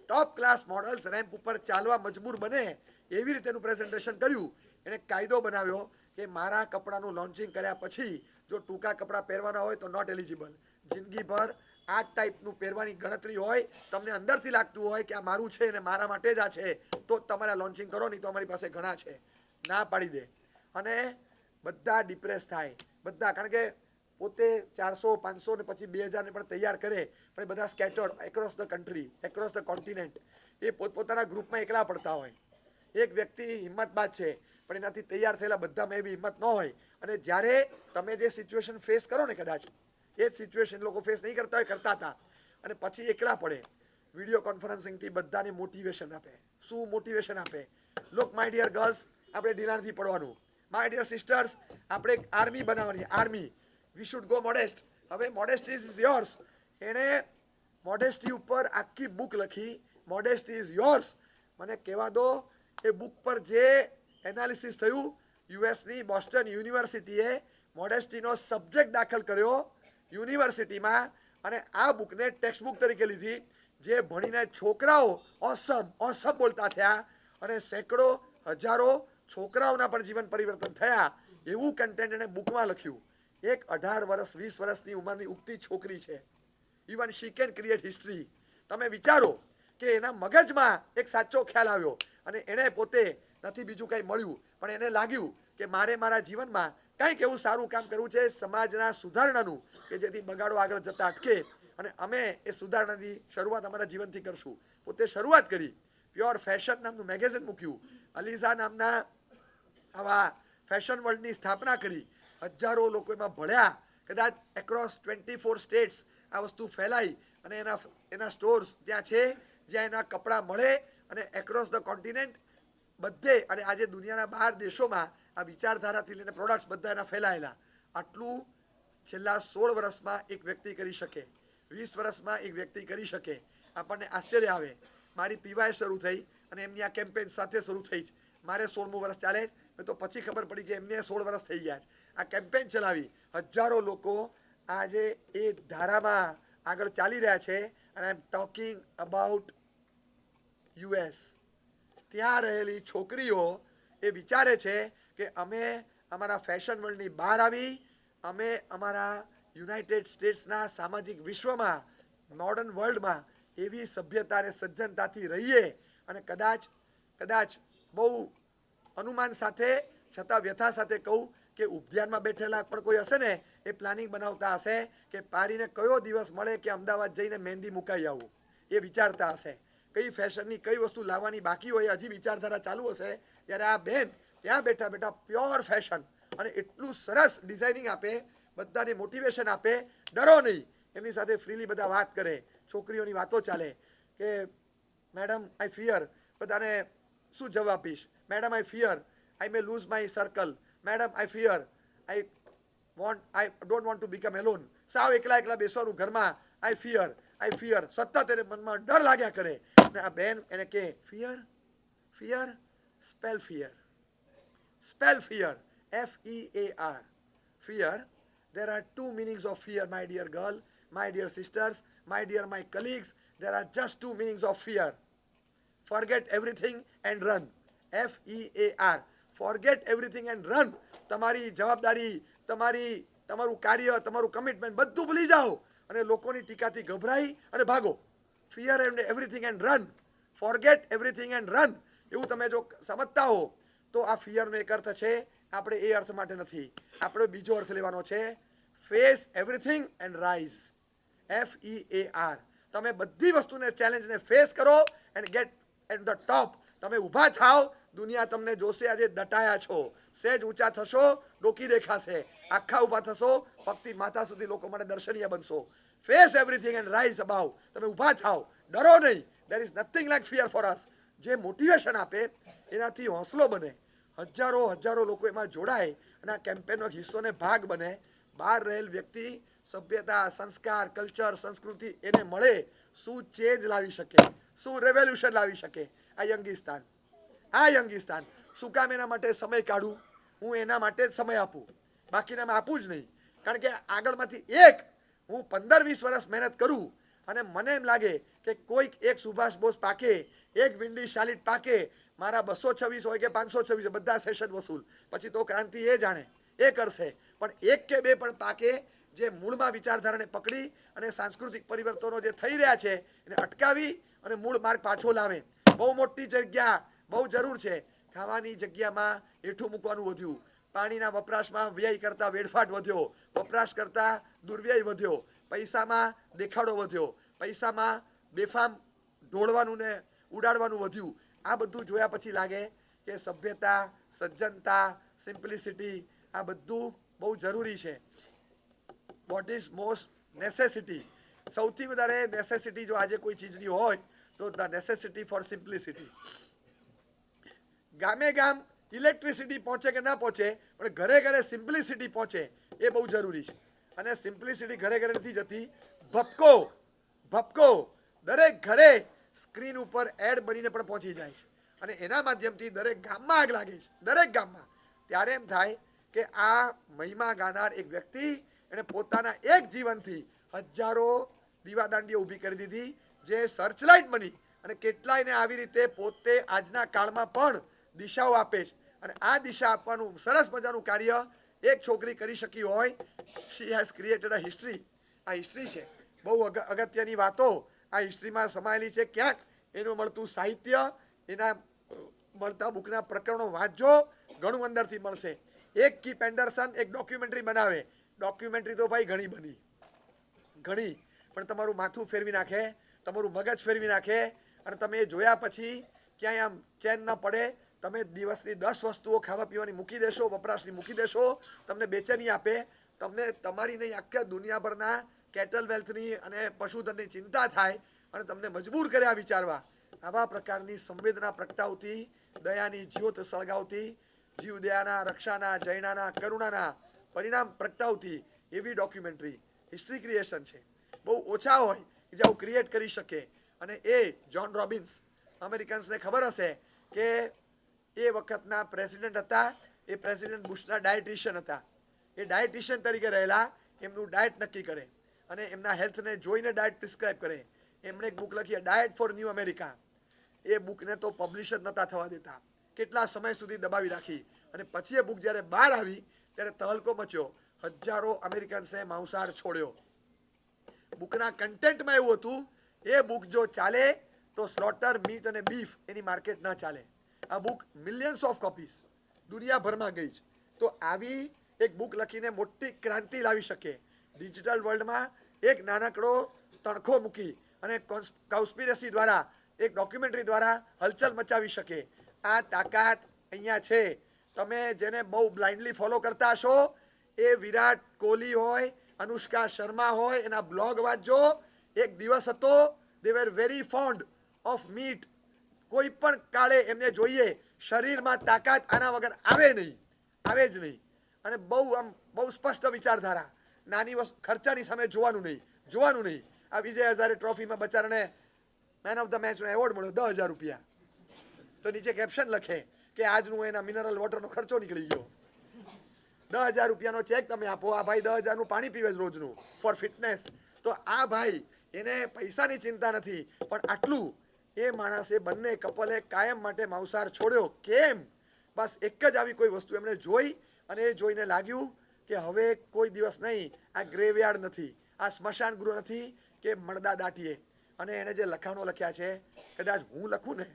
ટોપ ક્લાસ મોડલ્સ રેમ્પ ઉપર ચાલવા મજબૂર બને એવી રીતેનું પ્રેઝન્ટેશન કર્યું. એણે કાયદો બનાવ્યો કે મારા કપડાનું લોન્ચિંગ કર્યા પછી જો ટૂંકા કપડાં પહેરવાના હોય તો નોટ એલિજિબલ. જિંદગીભર આ ટાઈપનું પહેરવાની ગણતરી હોય, તમને અંદરથી લાગતું હોય કે આ મારું છે અને મારા માટે જ આ છે, તો તમારા લોન્ચિંગ કરો, નહીં તો અમારી પાસે ઘણા છે. ના પાડી દે અને બધા ડિપ્રેસ થાય, બધા. કારણ કે પોતે 400, 500 ને પછી 2000 ને પણ તૈયાર કરે, પણ એ બધા scattered across the country, across the continent. એ પોતપોતાના ગ્રુપમાં એકલા પડતા હોય. એક વ્યક્તિ હિંમતબાજ છે પણ એનાથી તૈયાર થયેલા બધામાં એવી હિંમત ન હોય. અને જ્યારે તમે જે સિચ્યુએશન ફેસ કરો ને, કદાચ એ જ સિચ્યુએશન લોકો ફેસ નહીં કરતા હોય, કરતા હતા, અને પછી એકલા પડે, વિડીયો કોન્ફરન્સિંગથી બધાને મોટિવેશન આપે. શું મોટિવેશન આપે? લુક માય ડિયર ગર્લ્સ, આપણે ઢીલા નથી પડવાનું. માય ડિયર સિસ્ટર્સ, આપણે એક આર્મી બનાવવાની, army. We should go modest. હવે મોડેસ્ટી ઇઝ યોર્સ. એણે મોડેસ્ટી ઉપર આખી બુક લખી, મોડેસ્ટી ઇઝ યોર્સ. મને કહેવા દો, એ બુક પર જે એનાલિસિસ થયું, યુએસની બોસ્ટન યુનિવર્સિટીએ મોડેસ્ટીનો સબ્જેક્ટ દાખલ કર્યો યુનિવર્સિટીમાં અને આ બુકને ટેક્સ્ટ બુક તરીકે લીધી. જે ભણીને છોકરાઓ ઓસમ બોલતા થયા અને સેંકડો હજારો છોકરાઓના પણ જીવન પરિવર્તન થયા. એવું કન્ટેન્ટ એણે બુકમાં લખ્યું. એક 18 વર્ષ 20 વર્ષની ઉંમરની ઉગતી છોકરી છે. Even she can create history. તમે વિચારો કે એના મગજમાં એક સાચો ખ્યાલ આવ્યો અને એણે પોતે નથી બીજું કંઈ મળ્યું, પણ એને લાગ્યું કે મારે મારા જીવનમાં કંઈક એવું સારું કામ કરવું છે સમાજના સુધારણાનું, કે જેથી બગાડો આગળ જતા અટકે અને અમે એ સુધારણાની શરૂઆત અમારા જીવનથી કરશું. પોતે શરૂઆત કરી. પ્યોર ફેશન નામનું મેગેઝિન મૂક્યું. અલીઝા નામના આવા ફેશન વર્લ્ડની સ્થાપના કરી. હજારો લોકો એમાં ભળ્યા. કદાચ એક્રોસ 24 સ્ટેટ્સ આ વસ્તુ ફેલાઈ અને એના સ્ટોર્સ ત્યાં છે જ્યાં એના કપડાં મળે અને એક્રોસ ધ કોન્ટિનેન્ટ બધે. અને આજે દુનિયાના 12 દેશોમાં આ વિચારધારાથી લઈને પ્રોડક્ટ્સ બધા એના ફેલાયેલા. આટલું છેલ્લા 16 વર્ષમાં એક વ્યક્તિ કરી શકે, 20 વર્ષમાં એક વ્યક્તિ કરી શકે. આપણને આશ્ચર્ય આવે. મારી પીવાય શરૂ થઈ અને એમની આ કેમ્પેન સાથે શરૂ થઈ. મારે 16મું વર્ષ ચાલે, મેં તો પછી ખબર પડી કે એમને 16 વર્ષ થઈ ગયા. આ કેમ્પેન ચલાવી, હજારો લોકો આજે એ ધારામાં આગળ ચાલી રહ્યા છે. અને આઈ એમ ટોકિંગ અબાઉટ યુએસ. ત્યાં રહેલી છોકરીઓ એ વિચારે છે કે અમે અમારા ફેશન વર્લ્ડની બહાર આવી, અમે અમારા યુનાઇટેડ સ્ટેટ્સના સામાજિક વિશ્વમાં, મોડર્ન વર્લ્ડમાં એવી સભ્યતા અને સજ્જનતાથી રહીએ. અને કદાચ બહુ અનુમાન સાથે છતાં વ્યથા સાથે કહું કે ઉદ્યાનમાં બેઠેલા પણ કોઈ હશે ને, એ પ્લાનિંગ બનાવતા હશે કે પારીને કયો દિવસ મળે કે અમદાવાદ જઈને મહેંદી મુકાઈ આવું. એ વિચારતા હશે કઈ ફેશનની કઈ વસ્તુ લાવવાની બાકી હોય, હજી વિચારધારા ચાલુ હશે. ત્યારે આ બેન ત્યાં બેઠા બેઠા પ્યોર ફેશન અને એટલું સરસ ડિઝાઇનિંગ આપે, બધાને મોટિવેશન આપે. ડરો નહીં, એમની સાથે ફ્રીલી બધા વાત કરે. છોકરીઓની વાતો ચાલે કે મેડમ આઈ ફિયર. બધાને શું જવાબ આપીશ? Madam I fear I may lose my circle. Madam I fear I don't want to become alone. સાવ એકલા બેસવાનું ઘરમાં. આઈ ફિયર સતત એને મનમાં ડર લાગ્યા કરે. અને આ બેન એને કે fear spell fear FEAR. Fear. There are two meanings of fear, my dear girl, my dear sisters, my colleagues. There are just two meanings of fear. Forget everything and run. FEAR. Forget everything and run. તમારી જવાબદારી, તમારું કાર્ય, તમારું commitment બધું ભૂલી જાઓ અને લોકોની ટીકાથી ગભરાઈ અને ભાગો. Fear and everything and run. Forget everything and run. એવું તમે જો સમજતા હો તો આ ફિયરનો એક અર્થ છે. આપણે એ અર્થ માટે નથી, આપણે બીજો અર્થ લેવાનો છે. Face everything and rise. FEAR. તમે બધી વસ્તુને, ચેલેન્જને ફેસ કરો and get at the top. તમે ઊભા થાવ, દુનિયા તમને જોશે. આજે દટાયા છો, સહેજ ઊંચા થશો, ડોકી દેખાશે. આખા ઊભા થશો, પગથી માથા સુધી લોકો માટે દર્શનીય બનશો. Face everything and rise about. તમે ઊભા થાવ, ડરો નહીં. There is nothing like fear for us. જે મોટિવેશન આપે એનાથી હોંસલો બને. હજારો લોકો એમાં જોડાય અને આ કેમ્પેનનો હિસ્સો ને ભાગ બને. બહાર રહેલ વ્યક્તિ સભ્યતા, સંસ્કાર, કલ્ચર, સંસ્કૃતિ એને મળે. શું ચેન્જ લાવી શકે, શું રેવોલ્યુશન લાવી શકે આ યંગિસ્તાન. શું કામ એના માટે સમય કાઢું? હું એના માટે જ સમય આપું, બાકીને આપું જ નહીં. કારણ કે આગળમાંથી હું 15-20 વર્ષ મહેનત કરું અને મને એમ લાગે કે કોઈક એક સુભાષ બોઝ પાકે, એક વિન્ડી શાલિટ પાકે, મારા 226 હોય કે 526 બધા સેશન વસૂલ. પછી તો ક્રાંતિ એ જાણે, એ કરશે. પણ એક કે બે પણ પાકે જે મૂળમાં વિચારધારાને પકડી અને સાંસ્કૃતિક પરિવર્તનો જે થઈ રહ્યા છે એને અટકાવી અને મૂળ માર્ગ પાછો લાવે. બહુ મોટી જગ્યા, બહુ જરૂર છે. ખાવાની જગ્યામાં હેઠું મૂકવાનું વધ્યું, પાણીના વપરાશમાં વ્યય કરતા વેડફાટ વધ્યો, વપરાશ કરતા દુર્વ્યય વધ્યો, પૈસામાં દેખાડો વધ્યો, પૈસામાં બેફામ ઢોળવાનું ને ઉડાડવાનું વધ્યું. આ બધું જોયા પછી લાગે કે સભ્યતા, સજ્જનતા, સિમ્પ્લિસિટી આ બધું બહુ જરૂરી છે. What is most necessity? સૌથી વધારે નેસેસિટી જો આજે કોઈ ચીજની હોય તો ધ નેસેસિટી ફોર સિમ્પ્લિસિટી. ગામે ગામ ઇલેક્ટ્રિસિટી પહોંચે કે ના પહોંચે, પણ ઘરે ઘરે સિમ્પ્લિસિટી પહોંચે એ બહુ જરૂરી છે. અને સિમ્પ્લિસિટી ઘરે ઘરે નથી જતી. ભપકો દરેક ઘરે સ્ક્રીન ઉપર એડ બનીને પણ પહોંચી જાય છે અને એના માધ્યમથી દરેક ગામમાં આગ લાગે છે, દરેક ગામમાં. ત્યારે એમ થાય કે આ મહિમા ગાનાર એક વ્યક્તિ એને પોતાના એક જીવનથી હજારો દીવાદાંડીઓ ઊભી કરી દીધી, જે સર્ચલાઇટ બની અને કેટલાયને આવી રીતે પોતે આજના કાળમાં પણ દિશાઓ આપે છે. અને આ દિશા આપવાનું સરસ મજાનું કાર્ય એક છોકરી કરી શકી હોય. She has created a history. આ હિસ્ટ્રી છે, બહુ અગત્યની વાતો આ હિસ્ટ્રીમાં સમાયેલી છે. ક્યાંક એનું મળતું સાહિત્ય, એના મળતા બુકના પ્રકરણો વાંચજો, ઘણું અંદરથી મળશે. એક કીપ એન્ડરસન એક ડોક્યુમેન્ટરી બનાવે. ડોક્યુમેન્ટરી તો ભાઈ ઘણી બની, ઘણી, પણ તમારું માથું ફેરવી નાખે, તમારું મગજ ફેરવી નાખે અને તમે એ જોયા પછી ક્યાંય આમ ચેન ન પડે. તમે દિવસની 10 વસ્તુઓ ખાવા પીવાની મૂકી દેશો, વપરાશની મૂકી દેશો, તમને બેચેની આપે. તમને તમારી નહીં આખા દુનિયાભરના કેટલ વેલ્થની અને પશુધનની ચિંતા થાય અને તમને મજબૂર કર્યા વિચારવા. આવા પ્રકારની સંવેદના પ્રગટાવતી, દયાની જ્યોત સળગાવતી, જીવ દયાના, રક્ષાના, જૈનાના, કરુણાના પરિણામ પ્રગટાવતી એવી ડોક્યુમેન્ટરી હિસ્ટ્રી ક્રિએશન છે. બહુ ઓછા હોય કે જે આવું ક્રિએટ કરી શકે. અને એ જ્હોન રોબિન્સ, અમેરિકન્સને ખબર હશે કે એ વખતના પ્રેસિડેન્ટ હતા. એ પ્રેસિડેન્ટ બુશના ડાયટિશિયન હતા. એ ડાયટિશિયન તરીકે રહેલા, એમનું ડાયટ નક્કી કરે અને એમના હેલ્થને જોઈને ડાયટ પ્રિસ્ક્રાઇબ કરે. એમણે એક બુક લખી, ડાયટ ફોર ન્યૂ અમેરિકા. એ બુકને તો પબ્લિશ જ નહોતા થવા દેતા, કેટલા સમય સુધી દબાવી રાખી. અને પછી એ બુક જ્યારે બહાર આવી ત્યારે તહલકો મચ્યો, હજારો અમેરિકન્સે માંસાહાર છોડ્યો. બુકના કન્ટેન્ટમાં એવું હતું, એ બુક જો ચાલે તો સ્લોટર, મીટ અને બીફ એની માર્કેટ ના ચાલે. આ બુક મિલિયન્સ ઓફ કોપીઝ દુનિયાભરમાં ગઈ છે. તો આવી એક બુક લખીને મોટી ક્રાંતિ લાવી શકે. ડિજિટલ વર્લ્ડમાં એક નાનકડો તણખો મૂકી અને કોન્સ્પિરસી દ્વારા, એક ડોક્યુમેન્ટરી દ્વારા હલચલ મચાવી શકે. આ તાકાત અહીંયા છે. તમે જેને બહુ બ્લાઇન્ડલી ફોલો કરતા હશો, એ વિરાટ કોહલી હોય, અનુષ્કા શર્મા હોય, એના બ્લોગ વાંચજો. એક દિવસ હતો, they were very fond of meat. કોઈ પણ કાળે એમને જોઈએ શરીરમાં તાકાત આના વગર આવે નહીં, આવે જ નહીં. અને બહુ સ્પષ્ટ વિચારધારા. નાની વસ્તુ ખર્ચાની સામે જોવાનું નહીં. આ Vijay Hazare ટ્રોફીમાં બચારાને man of the મેચનો એવોર્ડ મળ્યો, 10,000 રૂપિયા. તો નીચે કેપ્શન લખે કે આજનું એના મિનરલ વોટરનો ખર્ચો નીકળી ગયો. 10,000 રૂપિયાનો ચેક તમે આપો, આ ભાઈ 10,000નું પાણી પીવે છે રોજનું ફોર ફિટનેસ. તો આ ભાઈ, એને પૈસાની ચિંતા નથી, પણ આટલું એ માણસે બંને કપલે કાયમ માટે માંસાહાર છોડ્યો. કેમ? બસ એક જ આવી કોઈ વસ્તુ એમણે જોઈ અને એ જોઈને લાગ્યું કે હવે કોઈ દિવસ નહીં, આ ગ્રેવયાર્ડ નથી, આ સ્મશાન ગૃહ નથી કે મળદા દાટીએ. અને એણે જે લખાણો લખ્યા છે, કદાચ હું લખું ને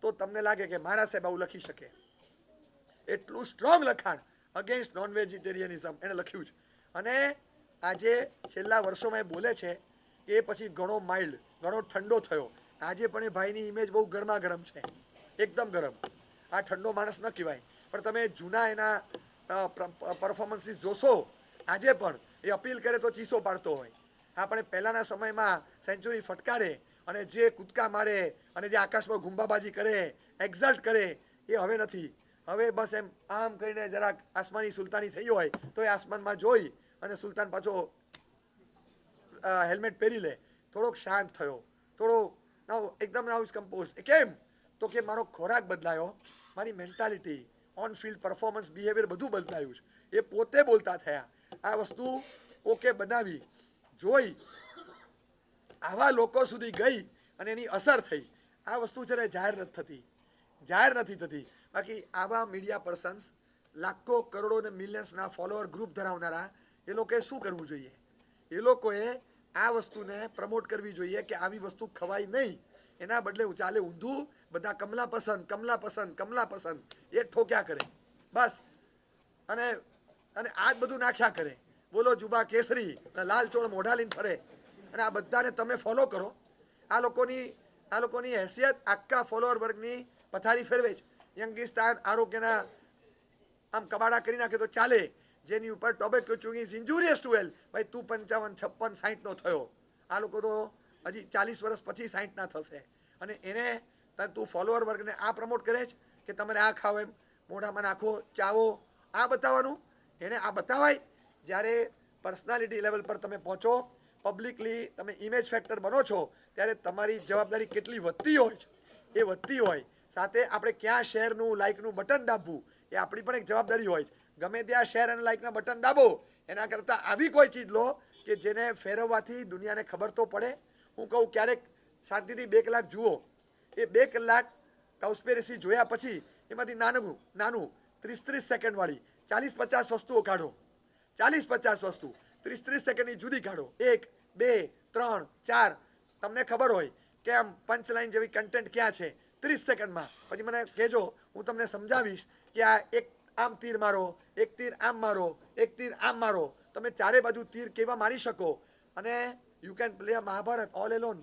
તો તમને લાગે કે મારા સાહેબ આવું લખી શકે. એટલું સ્ટ્રોંગ લખાણ અગેન્સ્ટ નોન વેજીટેરિયનિઝમ એણે લખ્યું છે. અને આજે છેલ્લા વર્ષોમાં એ બોલે છે એ પછી ઘણો માઇલ્ડ, ઘણો ઠંડો થયો. આજે પણ એ ભાઈની ઇમેજ બહુ ગરમા ગરમ છે, એકદમ ગરમ. આ ઠંડો માણસ ન કહેવાય, પણ તમે જૂના એના પરફોર્મન્સીસ જોશો, આજે પણ એ અપીલ કરે તો ચીસો પાડતો હોય. આપણે પહેલાના સમયમાં સેન્ચુરી ફટકારે અને જે કૂદકા મારે અને જે આકાશમાં ગુંબાબાજી કરે, એક્ઝલ્ટ કરે, એ હવે નથી. હવે બસ એમ આમ કરીને જરાક આસમાની સુલતાની થઈ હોય તો એ આસમાનમાં જોઈ અને સુલતાન પાછો હેલ્મેટ પહેરી લે. થોડોક શાંત થયો, થોડો એકદમ નાઉ ઇઝ કમ્પોઝ. કેમ? તો કે મારો ખોરાક બદલાયો, મારી mentality, on field performance, behaviour બધું બદલાયું છે. એ પોતે બોલતા થયા. આ વસ્તુ ઓકે બનાવી, જોઈ, આવા લોકો સુધી ગઈ અને એની અસર થઈ. આ વસ્તુ છે ને જાહેર નથી થતી. બાકી આવા મીડિયા પર્સન્સ, લાખો કરોડો ને મિલિયન્સના ફોલોઅર ગ્રુપ ધરાવનારા, એ લોકોએ શું કરવું જોઈએ? એ લોકોએ આ વસ્તુને પ્રમોટ કરવી જોઈએ કે આવી વસ્તુ ખવાય નહીં. એના બદલે ચાલે ઊંધું, બધા કમલા પસંદ એ ઠોક્યા કરે બસ. અને આ જ બધું નાખ્યા કરે. બોલો જુબા કેસરી અને લાલ ચોળ મોઢા લઈને ફરે. અને આ બધાને તમે ફોલો કરો. આ લોકોની હેસિયત આખા ફોલોઅર વર્ગની પથારી ફેરવે છે. યંગિસ્તાન આરોગ્યના આમ કબાડા કરી નાખે તો ચાલે. જેની ઉપર ટોબેકો ચૂંગી ઇઝ ઇન્જુરિયસ ટુ હેલ્થ. ભાઈ તું 55, 56, 60 નો થયો, આ લોકો તો હજી 40 વર્ષ પછી 60 ના થશે. અને એને તું ફોલોઅર વર્ગને આ પ્રમોટ કરે છે કે તમારે આ ખાવ, એમ મોઢામાં નાખો, ચાવો, આ બતાવવાનું. એને આ બતાવાય. જ્યારે પર્સનાલિટી લેવલ પર તમે પહોંચો, પબ્લિકલી તમે ઇમેજ ફેક્ટર બનો છો, ત્યારે તમારી જવાબદારી કેટલી વધતી હોય છે એ વધતી હોય. સાથે આપણે ક્યાં શેરનું, લાઇકનું બટન દાબવું એ આપણી પણ એક જવાબદારી હોય છે. ગમે ત્યાં શેર અને લાઇકના બટન દાબો, એના કરતાં આવી કોઈ ચીજ લો કે જેને ફેરવવાથી દુનિયાને ખબર તો પડે. હું કહું ક્યારેક શાંતિથી 2 કલાક જુઓ. એ 2 કલાક કોન્સ્પિરસી જોયા પછી એમાંથી નાનું 30 સેકન્ડ વાળી 40-50 વસ્તુઓ કાઢો. 40-50 વસ્તુ 30 સેકન્ડની જુદી કાઢો. 1, 2, 3, 4. તમને ખબર હોય કે આમ પંચલાઈન જેવી કન્ટેન્ટ ક્યાં છે 30 સેકન્ડમાં. પછી મને કહેજો, હું તમને સમજાવીશ કે આ એક આમ તીર મારો, એક તીર આમ મારો, એક તીર આમ મારો. તમે ચારે બાજુ તીર કેવા મારી શકો. અને you can play a Mahabharata all alone.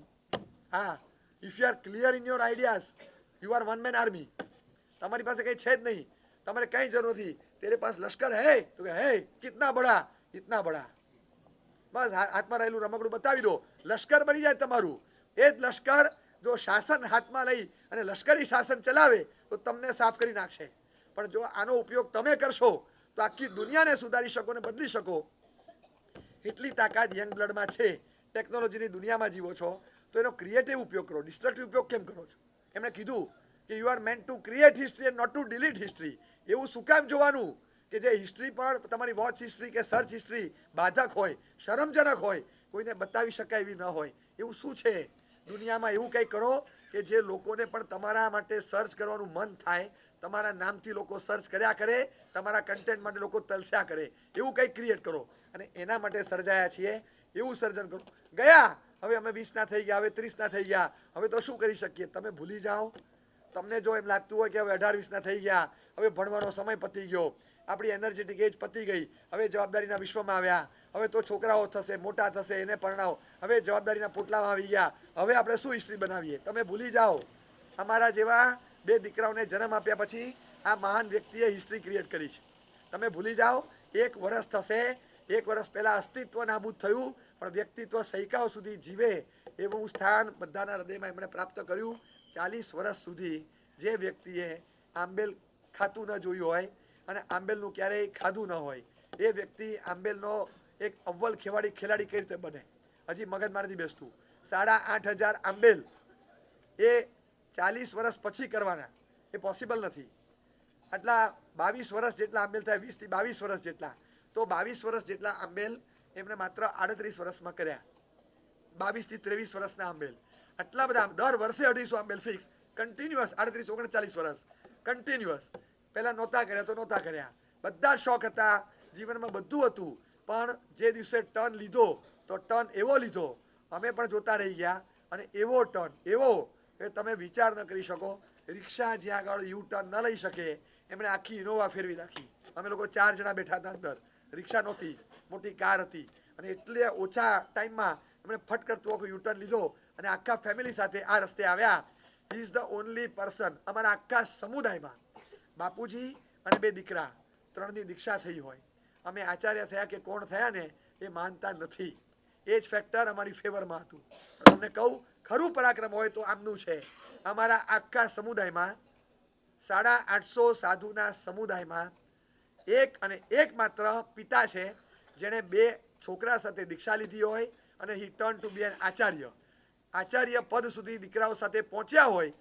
હા, if you are clear in your ideas, you are one man army. તમારી પાસે કંઈ છે જ નહીં, તમારે કંઈ જરૂર નથી. તેરે પાસ લશ્કર હે તો કે હે, કિતના બડા, ઇતના બડા. બસ હાથમાં રહેલું રમકડું બતાવી દો, લશ્કર બની જાય તમારું. એ જ લશ્કર જો શાસન હાથમાં લઈ અને લશ્કરી શાસન ચલાવે તો તમને સાફ કરી નાખશે. પણ જો આનો ઉપયોગ તમે કરશો તો આખી દુનિયાને સુધારી શકો ને બદલી શકો. એટલી તાકાત યંગ બ્લડમાં છે. ટેકનોલોજીની દુનિયામાં જીવો છો તો એનો ક્રિએટિવ ઉપયોગ કરો, ડિસ્ટ્રક્ટિવ ઉપયોગ કેમ કરો છો? એમણે કીધું કે you are meant to create history and not to delete history. એવું શું કામ જોવાનું કે જે હિસ્ટ્રી પણ તમારી વોચ હિસ્ટ્રી કે સર્ચ હિસ્ટ્રી બાધક હોય, શરમજનક હોય, કોઈને બતાવી શકાય એવી ન હોય. એવું શું છે દુનિયામાં? એવું કંઈ કરો કે જે લોકોને પણ તમારા માટે સર્ચ કરવાનું મન થાય. તમારા નામથી લોકો સર્ચ કર્યા કરે, તમારા કન્ટેન્ટ માટે લોકો તલસ્યા કરે. એવું કંઈક ક્રિએટ કરો. અને એના માટે સર્જાયા છીએ. એવું સર્જન કરો. ગયા હવે અમે 20 ના થઈ ગયા, હવે 30 ના થઈ ગયા, હવે તો શું કરી શકીએ? તમે ભૂલી જાઓ. તમને જો એમ લાગતું હોય કે હવે 18-20 ના થઈ ગયા, હવે ભણવાનો સમય પતી ગયો, આપણી એનર્જેટિક એજ પતી ગઈ, હવે જવાબદારીના વિશ્વમાં આવ્યા, હવે તો છોકરાઓ થશે, મોટા થશે, એને પરણાવો, હવે જવાબદારીના પોટલામાં આવી ગયા, હવે આપણે શું હિસ્ટ્રી બનાવીએ? તમે ભૂલી જાઓ. અમારા જેવા 2 દીકરાઓને જન્મ આપ્યા પછી આ મહાન વ્યક્તિએ હિસ્ટ્રી ક્રિએટ કરી છે. તમે ભૂલી જાઓ. 1 વર્ષ થશે, 1 વર્ષ પહેલાં અસ્તિત્વ નાબૂદ થયું, પણ વ્યક્તિત્વ સૈકાઓ સુધી જીવે એવું સ્થાન બધાના હૃદયમાં એમણે પ્રાપ્ત કર્યું. 40 વર્ષ સુધી જે વ્યક્તિએ આંબેલ ખાતું ન જોયું હોય અને આંબેલનું ક્યારેય ખાધું ન હોય, એ વ્યક્તિ આંબેલનો એક અવ્વલ ખેલાડી કઈ રીતે બને? હજી મગજમાં નથી બેસતું. 8,500 આંબેલ એ 40 વર્ષ પછી કરવાના, એ પોસિબલ નથી. આટલા 22 વર્ષ જેટલા આંબેલ થાય, 20 થી 22 વર્ષ જેટલા, તો 22 વર્ષ જેટલા આંબેલ એમણે માત્ર 38 વર્ષમાં કર્યા. 22 થી 23 વર્ષના આંબેલ. આટલા બધા દર વર્ષે 250 આંબેલ ફિક્સ કન્ટિન્યુઅસ 38-39 વર્ષ કન્ટિન્યુઅસ. પહેલા નહોતા કર્યા તો નહોતા કર્યા, બધા શોખ હતા, જીવનમાં બધું હતું, પણ જે દિવસે ટર્ન લીધો તો ટર્ન એવો લીધો, અમે પણ જોતા રહી ગયા. અને એવો ટર્ન એવો એ તમે વિચાર ન કરી શકો. રિક્ષા જ્યાં આગળ યુ ટર્ન ન લઈ શકે એમણે આખી ઇનોવા ફેરવી નાખી. અમે લોકો 4 જણા બેઠા હતા અંદર, રિક્ષા નહોતી, મોટી કાર હતી, અને એટલે ઓછા ટાઈમમાં એમણે ફટ કરતો આખો યુ ટર્ન લીધો અને આખા ફેમિલી સાથે આ રસ્તે આવ્યા. He is the only person અમારા આખા સમુદાયમાં, બાપુજી અને 2 દીકરા, 3ની દીક્ષા થઈ હોય. અમે આચાર્ય થયા કે કોણ થયા ને એ માનતા નથી. એ જ ફેક્ટર અમારી ફેવરમાં હતું. તમને કહું, ખરું પરાક્રમ હોય તો આમનું છે. અમારા આખા સમુદાયમાં 850 સાધુના સમુદાયમાં એક અને એક માત્ર પિતા છે જેણે 2 છોકરા સાથે દીક્ષા લીધી હોય અને હી ટર્ન ટુ બી એન આચાર્ય. આચાર્ય પદ સુધી દીકરાઓ સાથે પહોંચ્યા હોય,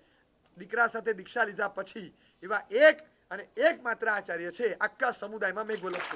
દીકરા સાથે દીક્ષા લીધા પછી. એવા એક અને એક માત્ર આચાર્ય છે આખા સમુદાયમાં મેઘવલ્લભ.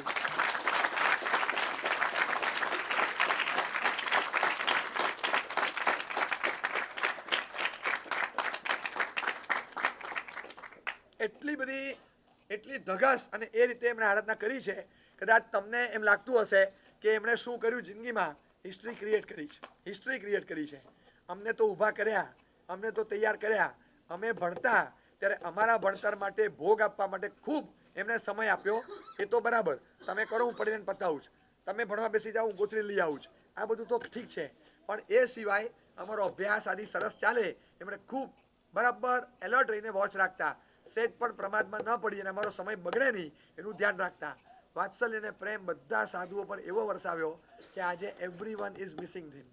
એટલી ધગસ અને એ રીતે એમણે આરાધના કરી છે. કદાચ તમને એમ લાગતું હશે કે એમણે શું કર્યું જિંદગીમાં, હિસ્ટ્રી ક્રિએટ કરી છે, હિસ્ટ્રી ક્રિએટ કરી છે. અમને તો ઊભા કર્યા, અમને તો તૈયાર કર્યા. અમે ભણતા ત્યારે અમારા ભણતર માટે, ભોગ આપવા માટે ખૂબ એમણે સમય આપ્યો. એ તો બરાબર, તમે કરો હું પડીને પતાવું છું, તમે ભણવા બેસી જાઓ હું ગોચરી લઈ આવું છું, આ બધું તો ઠીક છે. પણ એ સિવાય અમારો અભ્યાસ આદિ સરસ ચાલે, એમણે ખૂબ બરાબર એલર્ટ રહીને વોચ રાખતા, સેજ પણ પ્રમાદમાં ન પડી અને અમારો સમય બગડે નહીં એનું ધ્યાન રાખતા. વાત્સલ્ય અને પ્રેમ બધા સાધુઓ પર એવો વરસાવ્યો કે આજે એવરીવન ઇઝ મિસિંગ ધીમ.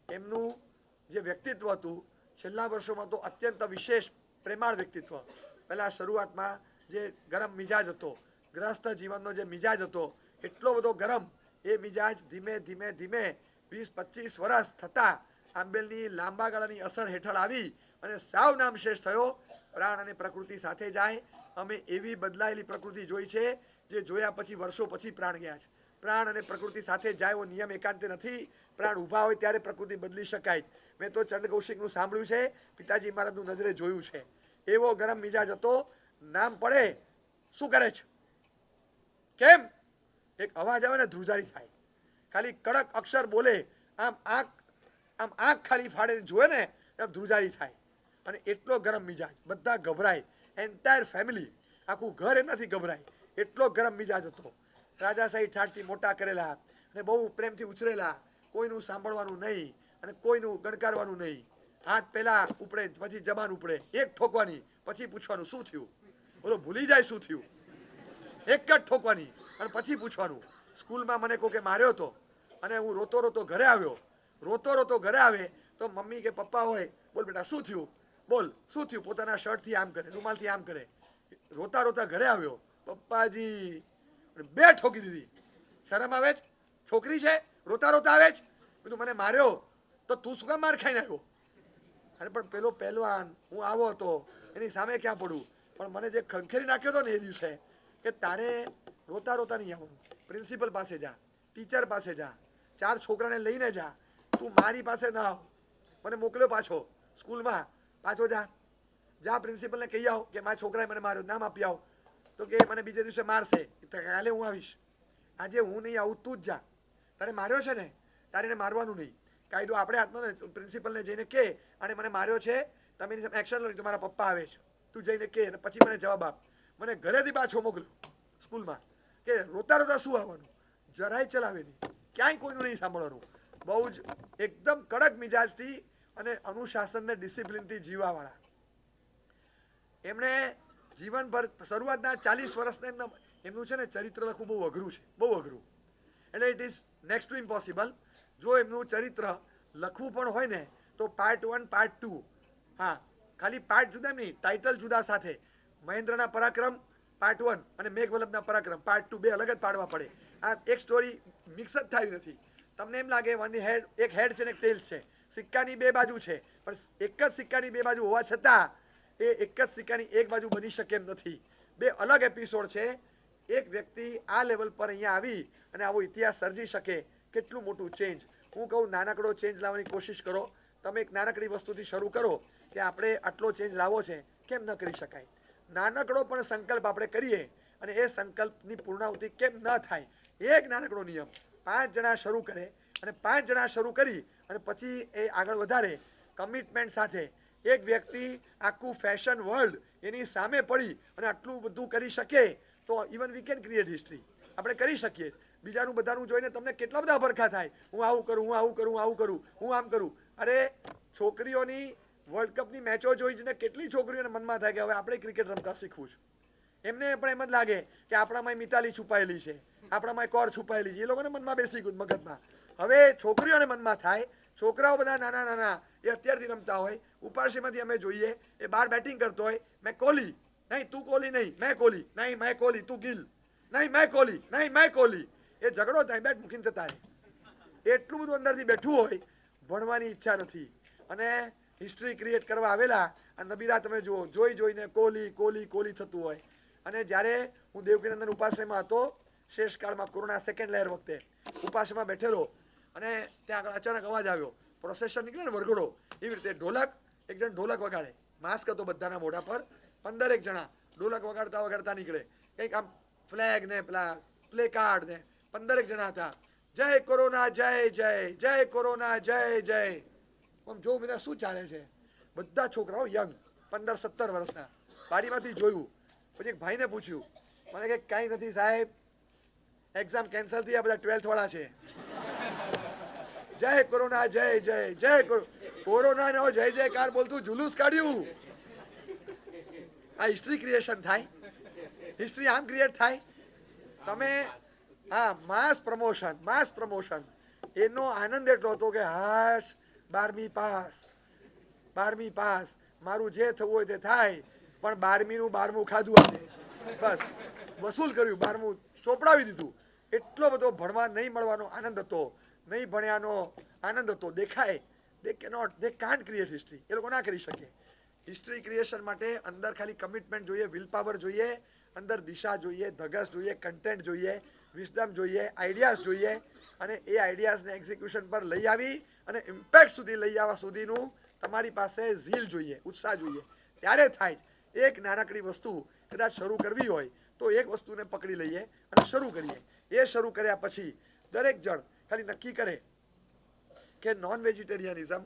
એમનું જે વ્યક્તિત્વ હતું છેલ્લા વર્ષોમાં તો અત્યંત વિશેષ પ્રેમાળ વ્યક્તિત્વ. પહેલાં શરૂઆતમાં જે ગરમ મિજાજ હતો, ગ્રસ્ત જીવનનો જે મિજાજ હતો, એટલો બધો ગરમ, એ મિજાજ ધીમે ધીમે ધીમે 20-25 વર્ષ થતાં આંબેલની લાંબા ગાળાની અસર હેઠળ આવી અને સાવ નામશેષ થયો. પ્રાણ અને પ્રકૃતિ સાથે જાય. અમે એવી બદલાયેલી પ્રકૃતિ જોઈ છે જે જોયા પછી વર્ષો પછી પ્રાણ ગયા છે. પ્રાણ અને પ્રકૃતિ સાથે જાય એવો નિયમ એકાંતે નથી. પ્રાણ ઊભા હોય ત્યારે પ્રકૃતિ બદલી શકાય. મેં તો ચંદ કૌશિકનું સાંભળ્યું છે, પિતાજી મહારાજનું નજરે જોયું છે. એવો ગરમ મિજાજ હતો. નામ પડે શું કરે છે, કેમ, એક અવાજ આવે ને ધ્રુજારી થાય. ખાલી કડક અક્ષર બોલે, આમ આંખ ખાલી ફાડે જોવે ને એમ ધ્રુજારી થાય. અને એટલો ગરમ મિજાજ, બધા ગભરાય, એન્ટાયર ફેમિલી, આખું ઘર એમનાથી ગભરાય, એટલો ગરમ મિજાજ હતો. રાજાશાહી ઠાઠથી મોટા કરેલા અને બહુ પ્રેમથી ઉછરેલા, કોઈનું સાંભળવાનું નહીં અને કોઈનું ગણકારવાનું નહીં. હાથ પહેલા ઉપડે પછી જબાન ઉપડે, એક ઠોકવાની પછી પૂછવાનું શું થયું, બોલો ભૂલી જાય શું થયું, એક જ ઠોકવાની અને પછી પૂછવાનું. સ્કૂલમાં મને કોકે માર્યો હતો અને હું રોતો રોતો ઘરે આવ્યો. રોતો ઘરે આવે તો મમ્મી કે પપ્પા હોય, બોલ બેટા શું થયું, બોલ શું થયું, પોતાના શર્ટથી આમ કરે, રૂમાલથી આમ કરે. રોતા ઘરે આવ્યો, પપ્પાજી 2 ઠોકી દીધી. શરમ આવે છે, છોકરી છે, રોતા આવે છે. બધું મને માર્યો તો તું શું કામ માર ખાઈને આવ્યો. અરે પણ પેલો પહેલવાન, હું આવો હતો, એની સામે ક્યાં પડું. પણ મને જે ખંખેરી નાખ્યો હતો ને એ દિવસે, કે તારે રોતા નહીં આવવાનું, પ્રિન્સિપલ પાસે જા, ટીચર પાસે જા, 4 છોકરાને લઈને જા, તું મારી પાસે ના આવ. મને મોકલ્યો પાછો સ્કૂલમાં, પાછો જા પ્રિન્સિપલને કહી આવ કે મારા છોકરાએ મને માર્યો, નામ આપી આવ. તો કે મને બીજે દિવસે મારશે, કાલે હું આવીશ. આજે હું નહીં આવું, તું જ જા. તારે માર્યો છે ને, તારે એને મારવાનું નહીં. કાયદો આપણે હાથમાં ને. પ્રિન્સિપલને જઈને કે અને મને માર્યો છે, તમે એક્શન લો, તો મારા પપ્પા આવે છે, તું જઈને કે અને પછી મને જવાબ આપ. મને ઘરેથી પાછો મોકલ્યો સ્કૂલમાં કે રોતા શું આવવાનું, જરાય ચલાવે નહીં, ક્યાંય કોઈનું નહીં સાંભળવાનું. બહુ જ એકદમ કડક મિજાજથી અને અનુશાસન ને ડિસિપ્લિનથી જીવવાવાળા. એમણે જીવનભર શરૂઆતના 40 વર્ષના એમનું છે ને ચરિત્ર લખવું બહુ અઘરું છે, બહુ અઘરું. એટલે it is next to impossible. જો એમનું ચરિત્ર લખવું પણ હોય ને તો પાર્ટ 1 પાર્ટ 2, હા ખાલી પાર્ટ જુદા નહીં, ટાઇટલ જુદા સાથે. મહેન્દ્રના પરાક્રમ પાર્ટ 1 અને મેઘવલ્લભના પરાક્રમ પાર્ટ 2 બે અલગ જ પાડવા પડે. આ એક સ્ટોરી મિક્સ જ થાય નથી. તમને એમ લાગે એક હેડ છે ને એક ટેલ્સ છે, સિક્કાની 2 બાજુ છે, પણ એક જ સિક્કાની 2 બાજુ હોવા છતાં એ એક જ સિક્કાની એક બાજુ બની શકે એમ નથી. 2 અલગ એપિસોડ છે. એક વ્યક્તિ આ લેવલ પર અહીંયા આવી અને આવો ઇતિહાસ સર્જી શકે, કેટલું મોટું ચેન્જ. હું કહું નાનકડો ચેન્જ લાવવાની કોશિશ કરો, તમે એક નાનકડી વસ્તુથી શરૂ કરો કે આપણે આટલો ચેન્જ લાવવો છે, કેમ ન કરી શકાય? નાનકડો પણ સંકલ્પ આપણે કરીએ અને એ સંકલ્પની પૂર્ણાહુતિ કેમ ન થાય? એક નાનકડો નિયમ, 5 જણા શરૂ કરે અને 5 જણા શરૂ કરી અને પછી એ આગળ વધારે કમિટમેન્ટ સાથે. એક વ્યક્તિ આખું ફેશન વર્લ્ડ એની સામે પડી અને આટલું બધું કરી શકે તો even we can create history. આપણે કરી શકીએ. બીજાનું બધાનું જોઈને તમને કેટલા બધા ભરખા થાય, હું આવું કરું, હું આવું કરું, હું આવું કરું, હું આમ કરું. અરે છોકરીઓની વર્લ્ડ કપની મેચો જોઈને કેટલી છોકરીઓને મનમાં થાય કે હવે આપણે ક્રિકેટ રમતા શીખવું છે. એમને પણ એમ જ લાગે કે આપણામાં મિતાલી છુપાયેલી છે, આપણામાં કૌર છુપાયેલી છે. એ લોકોને મનમાં બેસી ગયું મગજમાં. હવે છોકરીઓને મનમાં થાય, છોકરાઓ બધા નાના નાના એ અત્યારથી રમતા હોય. ઉપાસીમાંથી અમે જોઈએ એ બહાર બેટિંગ કરતો હોય, મેં કોહલી, નહીં તું કોહલી નહીં, મેં કોહલી, નહીં મેં કોહલી, તું ગિલ, નહીં મેં કોહલી, નહીં મેં કોહલી. એ ઝઘડો થાય, બેટ મૂકીને જતા રહે. એટલું બધું અંદરથી બેઠું હોય, ભણવાની ઈચ્છા નથી અને હિસ્ટ્રી ક્રિએટ કરવા આવેલા. આ નબીરા તમે જુઓ, જોઈ જોઈને કોહલી કોહલી કોહલી થતું હોય. અને જ્યારે હું દેવકીનંદન ઉપાશ્રયમાં હતો, શેષકાળમાં કોરોના સેકન્ડ લહેર વખતે ઉપાશ્રયમાં બેઠેલો અને ત્યાં આગળ અચાનક અવાજ આવ્યો, પ્રોસેશન નીકળે ને વરઘોડો, એવી રીતે ઢોલક, એક જણ ઢોલક વગાડે, માસ્ક હતો બધાના મોઢા પર, 15 જણા ઢોલક વગાડતા વગાડતા નીકળે, કંઈક આમ ફ્લેગ ને પેલા પ્લે કાર્ડ ને 15 જણા હતા. જય કોરોના જય જય, જય કોરોના જય જય. આમ જો બધા શું ચાલે છે? બધા છોકરાઓ યંગ, 15-17 વર્ષના. બારીમાંથી જોયું, પછી એક ભાઈને પૂછ્યું, મને કે કાંઈ નથી સાહેબ, એક્ઝામ કેન્સલ થઈ, આ બધા 12th વાળા છે. જય કોરોના જય જય, જય કોરોના નો જય જયકાર બોલતું જુલુસ કાઢ્યું. આ હિસ્ટ્રી ક્રિએશન થાય, હિસ્ટ્રી આમ ક્રિએટ થાય. તમે હા, માસ પ્રમોશન, માસ પ્રમોશન. એનો આનંદ એટલો હતો કે હાશ 12મી પાસ, 12મી પાસ, મારું જે થવું હોય તે થાય, પણ 12મીનું 12મું ખાધું આજે, બસ વસૂલ કર્યું, 12મું ચોપડાવી દીધું. એટલો બધો ભણવા નહીં મળવાનો આનંદ હતો, નહીં ભણ્યાનો આનંદ હતો. દેખાય, they cannot, they can't create history. એ લોકો ના કરી શકે. હિસ્ટ્રી ક્રિએશન માટે અંદર ખાલી કમિટમેન્ટ જોઈએ, વિલ પાવર જોઈએ, અંદર દિશા જોઈએ, ધગસ જોઈએ, કન્ટેન્ટ જોઈએ, વિઝડમ જોઈએ, આઈડિયાઝ જોઈએ અને એ આઈડિયાઝને એક્ઝિક્યુશન પર લઈ આવી અને ઇમ્પેક્ટ સુધી લઈ આવવા સુધીનું તમારી પાસે ઝીલ જોઈએ, ઉત્સાહ જોઈએ. ત્યારે થાય જ. એક નાનકડી વસ્તુ કદાચ શરૂ કરવી હોય તો એક વસ્તુને પકડી લઈએ અને શરૂ કરીએ. એ શરૂ કર્યા પછી દરેક જણ ખાલી નક્કી કરે કે નોન વેજીટેરિયનિઝમ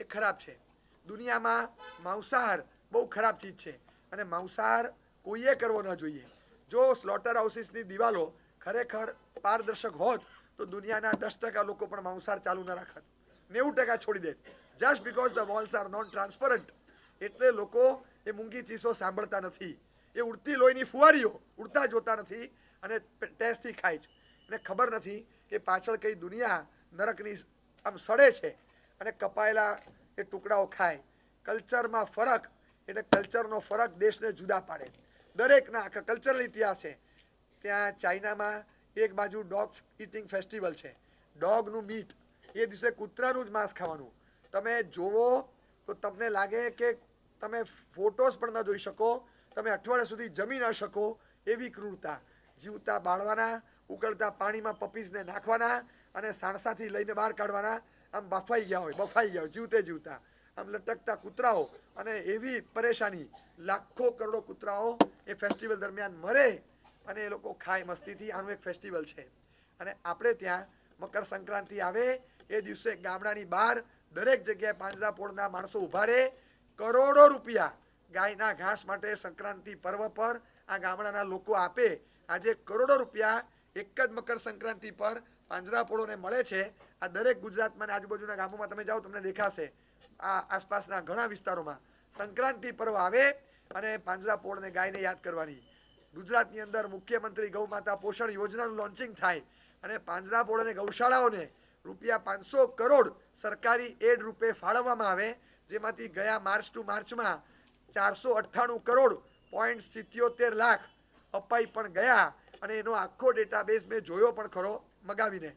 એ ખરાબ છે. દુનિયામાં માંસાહાર બહુ ખરાબ ચીજ છે અને માંસાહાર કોઈએ કરવો ન જોઈએ. જો સ્લોટર હાઉસીસની દિવાલો ખરેખર પારદર્શક હોત તો દુનિયાના 10% લોકો પણ માંસાહાર ચાલુ ન રાખત, 90% છોડી દે. Just because the walls are non transparent. એટલે લોકો એ મૂંગી ચીસો સાંભળતા નથી, એ ઉડતી લોહીની ફુવારીઓ ઉડતા જોતા નથી અને ટેસ્ટથી ખાય છે. એને ખબર નથી કે પાછળ કઈ દુનિયા નરકની આમ સડે છે અને કપાયેલા એ ટુકડાઓ ખાય. કલ્ચરમાં ફરક એટલે કલ્ચરનો ફરક દેશને જુદા પાડે. દરેકના આખા કલ્ચરલ ઇતિહાસ છે. ત્યાં ચાઇનામાં એક બાજુ ડોગ ઇટિંગ ફેસ્ટિવલ છે, ડોગનું મીટ, એ દિવસે કૂતરાનું જ માંસ ખાવાનું. તમે જોવો તો તમને લાગે કે તમે ફોટોસ પણ ન જોઈ શકો, તમે અઠવાડિયા સુધી જમી ન શકો, એવી ક્રૂરતા. જીવતા બાળવાના, ઉકળતા પાણીમાં પપીઝને નાખવાના અને સાણસાથી લઈને બહાર કાઢવાના. આમ બફાઈ ગયા હોય, જીવતે જીવતા આમ લટકતા કૂતરાઓ અને એવી પરેશાની. લાખો કરોડો કૂતરાઓ એ ફેસ્ટિવલ દરમિયાન મરે અને એ લોકો ખાય મસ્તીથી. આનું એક ફેસ્ટિવલ છે. અને આપણે ત્યાં મકર સંક્રાંતિ આવે એ દિવસે ગામડાની બહાર દરેક જગ્યાએ પાંજરાપોળના માણસો ઊભા રહે. કરોડો રૂપિયા ગાયના ઘાસ માટે સંક્રાંતિ પર્વ પર આ ગામડાના લોકો આપે. આજે કરોડો રૂપિયા એક જ મકર સંક્રાંતિ પર પાંજરાપોળોને મળે છે. આ દરેક ગુજરાતમાં આજુબાજુના ગામોમાં તમે જાઓ તમને દેખાશે. આ આસપાસના ઘણા વિસ્તારોમાં સંક્રાંતિ પર્વ આવે અને પાંજરાપોળને ગાયને યાદ કરવાની. ગુજરાતની અંદર મુખ્યમંત્રી ગૌ માતા પોષણ યોજનાનું લોન્ચિંગ થાય અને પાંજરાપોળ અને ગૌશાળાઓને રૂપિયા 500 કરોડ સરકારી એડ રૂપે ફાળવવામાં આવે, જેમાંથી ગયા માર્ચ ટુ માર્ચમાં 498 કરોડ .77 લાખ અપાઈ પણ ગયા. અને એનો આખો ડેટાબેઝ મેં જોયો પણ ખરો મગાવીને.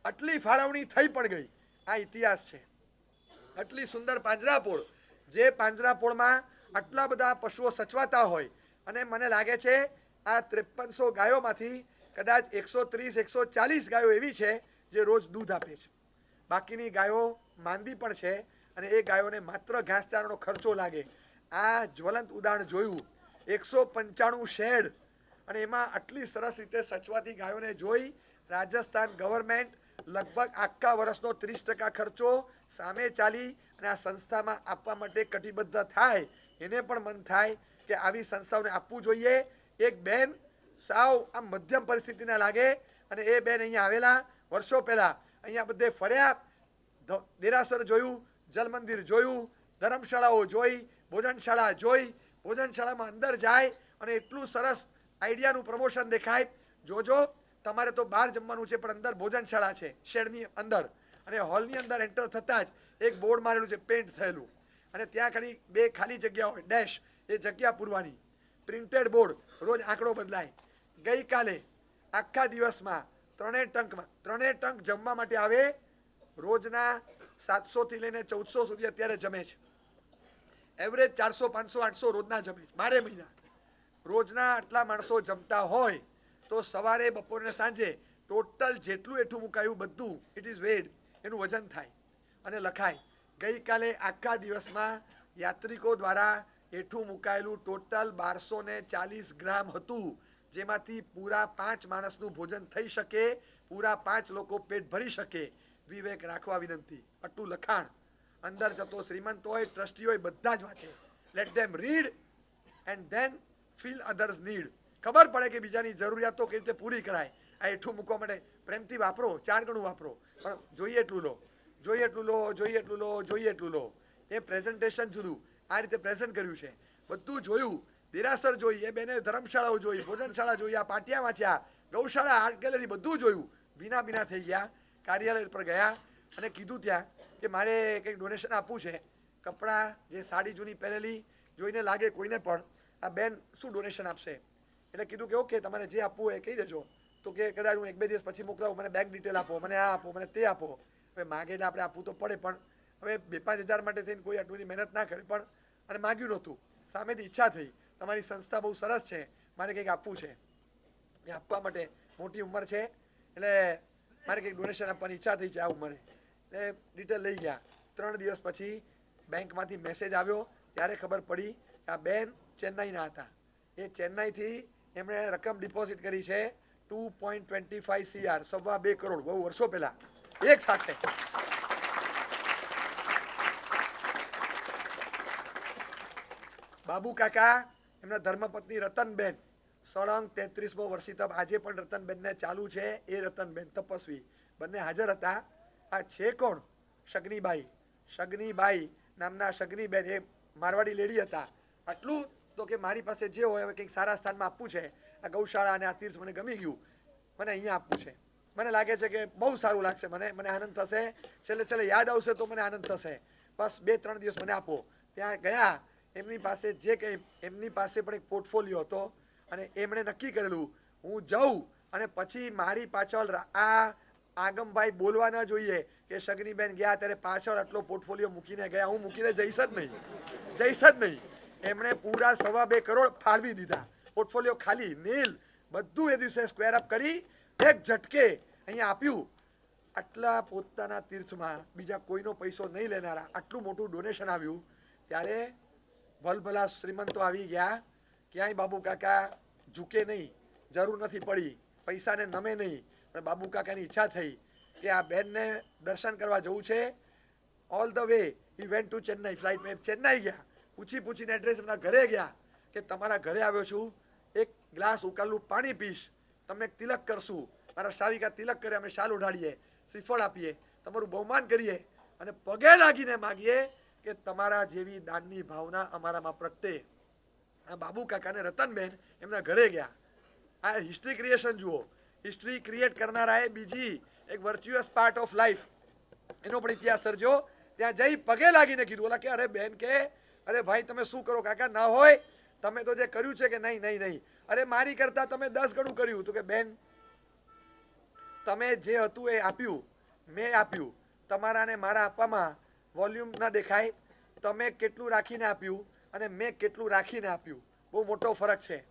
આટલી ફાળવણી થઈ પણ ગઈ. આ ઇતિહાસ છે. આટલી સુંદર પાંજરાપોળ, જે પાંજરાપોળમાં આટલા બધા પશુઓ સચવાતા હોય અને મને લાગે છે આ 5300 ગાયોમાંથી કદાચ 130-140 ગાયો એવી છે જે રોજ દૂધ આપે છે. બાકીની ગાયો માંદી પણ છે અને એ ગાયોને માત્ર ઘાસચારાનો ખર્ચો લાગે. આ જ્વલંત ઉદાહરણ જોયું. 195 શેડ અને એમાં આટલી સરસ રીતે સચવાતી ગાયોને જોઈ રાજસ્થાન ગવર્મેન્ટ લગભગ આખા વર્ષનો 30% ખર્ચો સામે ચાલી અને આ સંસ્થામાં આપવા માટે કટિબદ્ધ થાય. એને પણ મન થાય કે આવી સંસ્થાઓને આપવું જોઈએ. એક બેન સાવ આમ મધ્યમ પરિસ્થિતિના લાગે અને એ બેન અહીંયા આવેલા વર્ષો પહેલા અહીંયા બધે ફર્યા, દેરાસર જોયું, જલ મંદિર જોયું, ધર્મશાળાઓ જોઈ, ભોજનશાળા જોઈ. ભોજનશાળામાં અંદર જાય અને એટલું સરસ આઈડિયાનું પ્રમોશન દેખાય. જોજો તમારે તો બહાર જમવાનું છે પણ અંદર ભોજનશાળા છે શેડની અંદર અને હોલની અંદર એન્ટર થતાં જ એક બોર્ડ મારેલું છે પેન્ટ થયેલું અને ત્યાં ખાલી 2 ખાલી જગ્યા હોય ડેશ એ જગ્યા પૂરવાની. પ્રિન્ટેડ બોર્ડ, રોજ આંકડો બદલાય. ગઈકાલે આખા દિવસમાં 3 ટંક જમવા માટે આવે. રોજના 700 થી લઈને 1400 સુધી અત્યારે જમે છે. એવરેજ 400 500 800 રોજના જમે છે 12 મહિના. રોજના આટલા માણસો જમતા હોય તો સવારે બપોરે સાંજે ટોટલ જેટલું એઠું મુકાયું બધું ઇટ ઇઝ વેડ, એનું વજન થાય અને લખાય. ગઈકાલે આખા દિવસમાં યાત્રિકો દ્વારા એઠું મુકાયેલું ટોટલ 1240 ગ્રામ હતું, જેમાંથી પૂરા 5 માણસનું ભોજન થઈ શકે, પૂરા 5 લોકો પેટ ભરી શકે. વિવેક રાખવા વિનંતી. આટલું લખાણ અંદર જતો શ્રીમંત હોય, ટ્રસ્ટી હોય, બધા જ વાંચે. Late them read and then feel others need. ખબર પડે કે બીજાની જરૂરિયાતો કેવી રીતે પૂરી કરાય. આ એઠું મૂકવા માટે પ્રેમથી વાપરો, 4 ગણું વાપરો, પણ જોઈએ એટલું લો, જોઈએ એટલું લો, જોઈએ એટલું લો, જોઈએ એટલું લો. એ પ્રેઝન્ટેશન જુદું, આ રીતે પ્રેઝન્ટ કર્યું છે. બધું જોયું, દેરાસર જોઈ, એ બેને ધર્મશાળાઓ જોઈ, ભોજનશાળા જોઈ, આ પાટિયા વાંચ્યા, ગૌશાળા, આર્ટ ગેલેરી બધું જોયું. ભીના થઈ ગયા. કાર્યાલય પર ગયા અને કીધું ત્યાં કે મારે કંઈક ડોનેશન આપવું છે. કપડાં, જે સાડી જૂની પહેરેલી જોઈને લાગે કોઈને પણ આ બેન શું ડોનેશન આપશે, એટલે કીધું કે ઓકે તમારે જે આપવું હોય એ કહી દેજો. તો કે કદાચ હું 1-2 દિવસ પછી મોકલાવું, મને બેંક ડિટેલ આપો, મને આ આપો, મને તે આપો. હવે માગે એટલે આપણે આપવું તો પડે, પણ હવે 2-5 હજાર માટે થઈને કોઈ આટલી બધી મહેનત ના કરે. પણ અને માગ્યું નહોતું, સામેથી ઈચ્છા થઈ તમારી સંસ્થા બહુ સરસ છે, મારે કંઈક આપવું છે. એ આપવા માટે મોટી ઉંમર છે એટલે મારે કંઈક ડોનેશન આપવાની ઈચ્છા થઈ છે આ ઉંમરે. એટલે ડિટેલ લઈ ગયા. 3 દિવસ પછી બેંકમાંથી મેસેજ આવ્યો. ત્યારે ખબર પડી કે આ બેન ચેન્નાઈના હતા. એ ચેન્નાઈથી એમણે રકમ ડિપોઝિટ કરી છે 2.25 CR, 2.25 કરોડ, બહુ વર્ષો પહેલા એક સાથે. બાબુ કાકા, એમના ધર્મપત્ની રતનબેન, સળંગ 33મો વર્ષી તપ આજે પણ રતનબેનને ચાલુ છે. એ રતનબેન તપસ્વી બંને હાજર હતા. આ છે કોણ? શગનીબાઈ નામના શગનીબેન, એ મારવાડી લેડી હતા. આટલું તો કે મારી પાસે જે હોય હવે કંઈક સારા સ્થાનમાં આપવું છે, આ ગૌશાળા અને આ તીર્થ મને ગમી ગયું, મને અહીંયા આપવું છે. મને લાગે છે કે બહુ સારું લાગશે, મને આનંદ થશે, છેલ્લે યાદ આવશે તો મને આનંદ થશે. બસ 2-3 દિવસ મને આપો. ત્યાં ગયા, એમની પાસે જે કંઈ, એમની પાસે પણ એક પોર્ટફોલિયો હતો અને એમણે નક્કી કરેલું હું જાઉં અને પછી મારી પાછળ આ આગમભાઈ બોલવા ના જોઈએ કે શગનીબેન ગયા ત્યારે પાછળ આટલો પોર્ટફોલિયો મૂકીને ગયા, હું મૂકીને જઈશ જ નહીં. એમણે પૂરા 2.25 કરોડ ફાળવી દીધા. પોર્ટફોલિયો ખાલી, નીલ, બધું એ દિવસે સ્ક્વેર અપ કરી એક ઝટકે અહીંયા આપ્યું. આટલા પોતાના તીર્થમાં બીજા કોઈનો પૈસો નહીં લેનારા આટલું મોટું ડોનેશન આવ્યું. ત્યારે ભલભલા શ્રીમંતો આવી ગયા. ક્યાંય બાબુ કાકા ઝૂકે નહીં, જરૂર નથી પડી, પૈસાને નમે નહીં. પણ બાબુ કાકાની ઈચ્છા થઈ કે આ બેનને દર્શન કરવા જવું છે. All the way he went to Chennai. ફ્લાઇટમાં ચેન્નાઈ ગયા, પૂછીને એડ્રેસ એમના ઘરે ગયા કે તમારા ઘરે આવ્યો છું, એક ગ્લાસ ઉકાળેલું પાણી પીશ, તમને તિલક કરશું, મારા શાવિકા તિલક કરે, અમે શાલ ઉડાડીએ, શ્રીફળ આપીએ, તમારું બહુમાન કરીએ અને પગે લાગીને માગીએ કે તમારા જેવી દાનની ભાવના અમારામાં પ્રગટે. આ બાબુ કાકાને રતનબેન એમના ઘરે ગયા. આ હિસ્ટ્રી ક્રિએશન જુઓ. હિસ્ટ્રી ક્રિએટ કરનારાએ બીજી એક વર્ચ્યુઅસ પાર્ટ ઓફ લાઈફ એનો પણ ઇતિહાસ સર્જો. ત્યાં જઈ પગે લાગીને કીધું. ઓલા કે અરે બેન કે અરે ભાઈ તમે શું કરો કાકા, ના હોય, તમે તો જે કર્યું છે કે નહીં, અરે મારી કરતા તમે 10 ગણું કર્યું. તો કે બેન તમે જે હતું એ આપ્યું, મેં આપ્યું, તમારા ને મારા આપવામાં વોલ્યુમ ના દેખાય. તમે કેટલું રાખીને આપ્યું અને મેં કેટલું રાખીને આપ્યું, બહુ મોટો ફરક છે.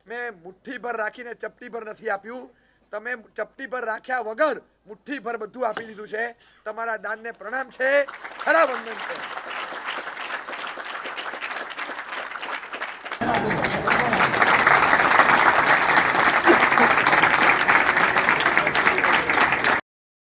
મેં મુઠ્ઠી ભર રાખીને ચપટી ભર નથી આપ્યું. તમે ચપટી પર રાખ્યા વગર મુઠ્ઠી પર બધું આપી દીધું છે. તમારા દાનને પ્રણામ છે, ખરા વંદન છે.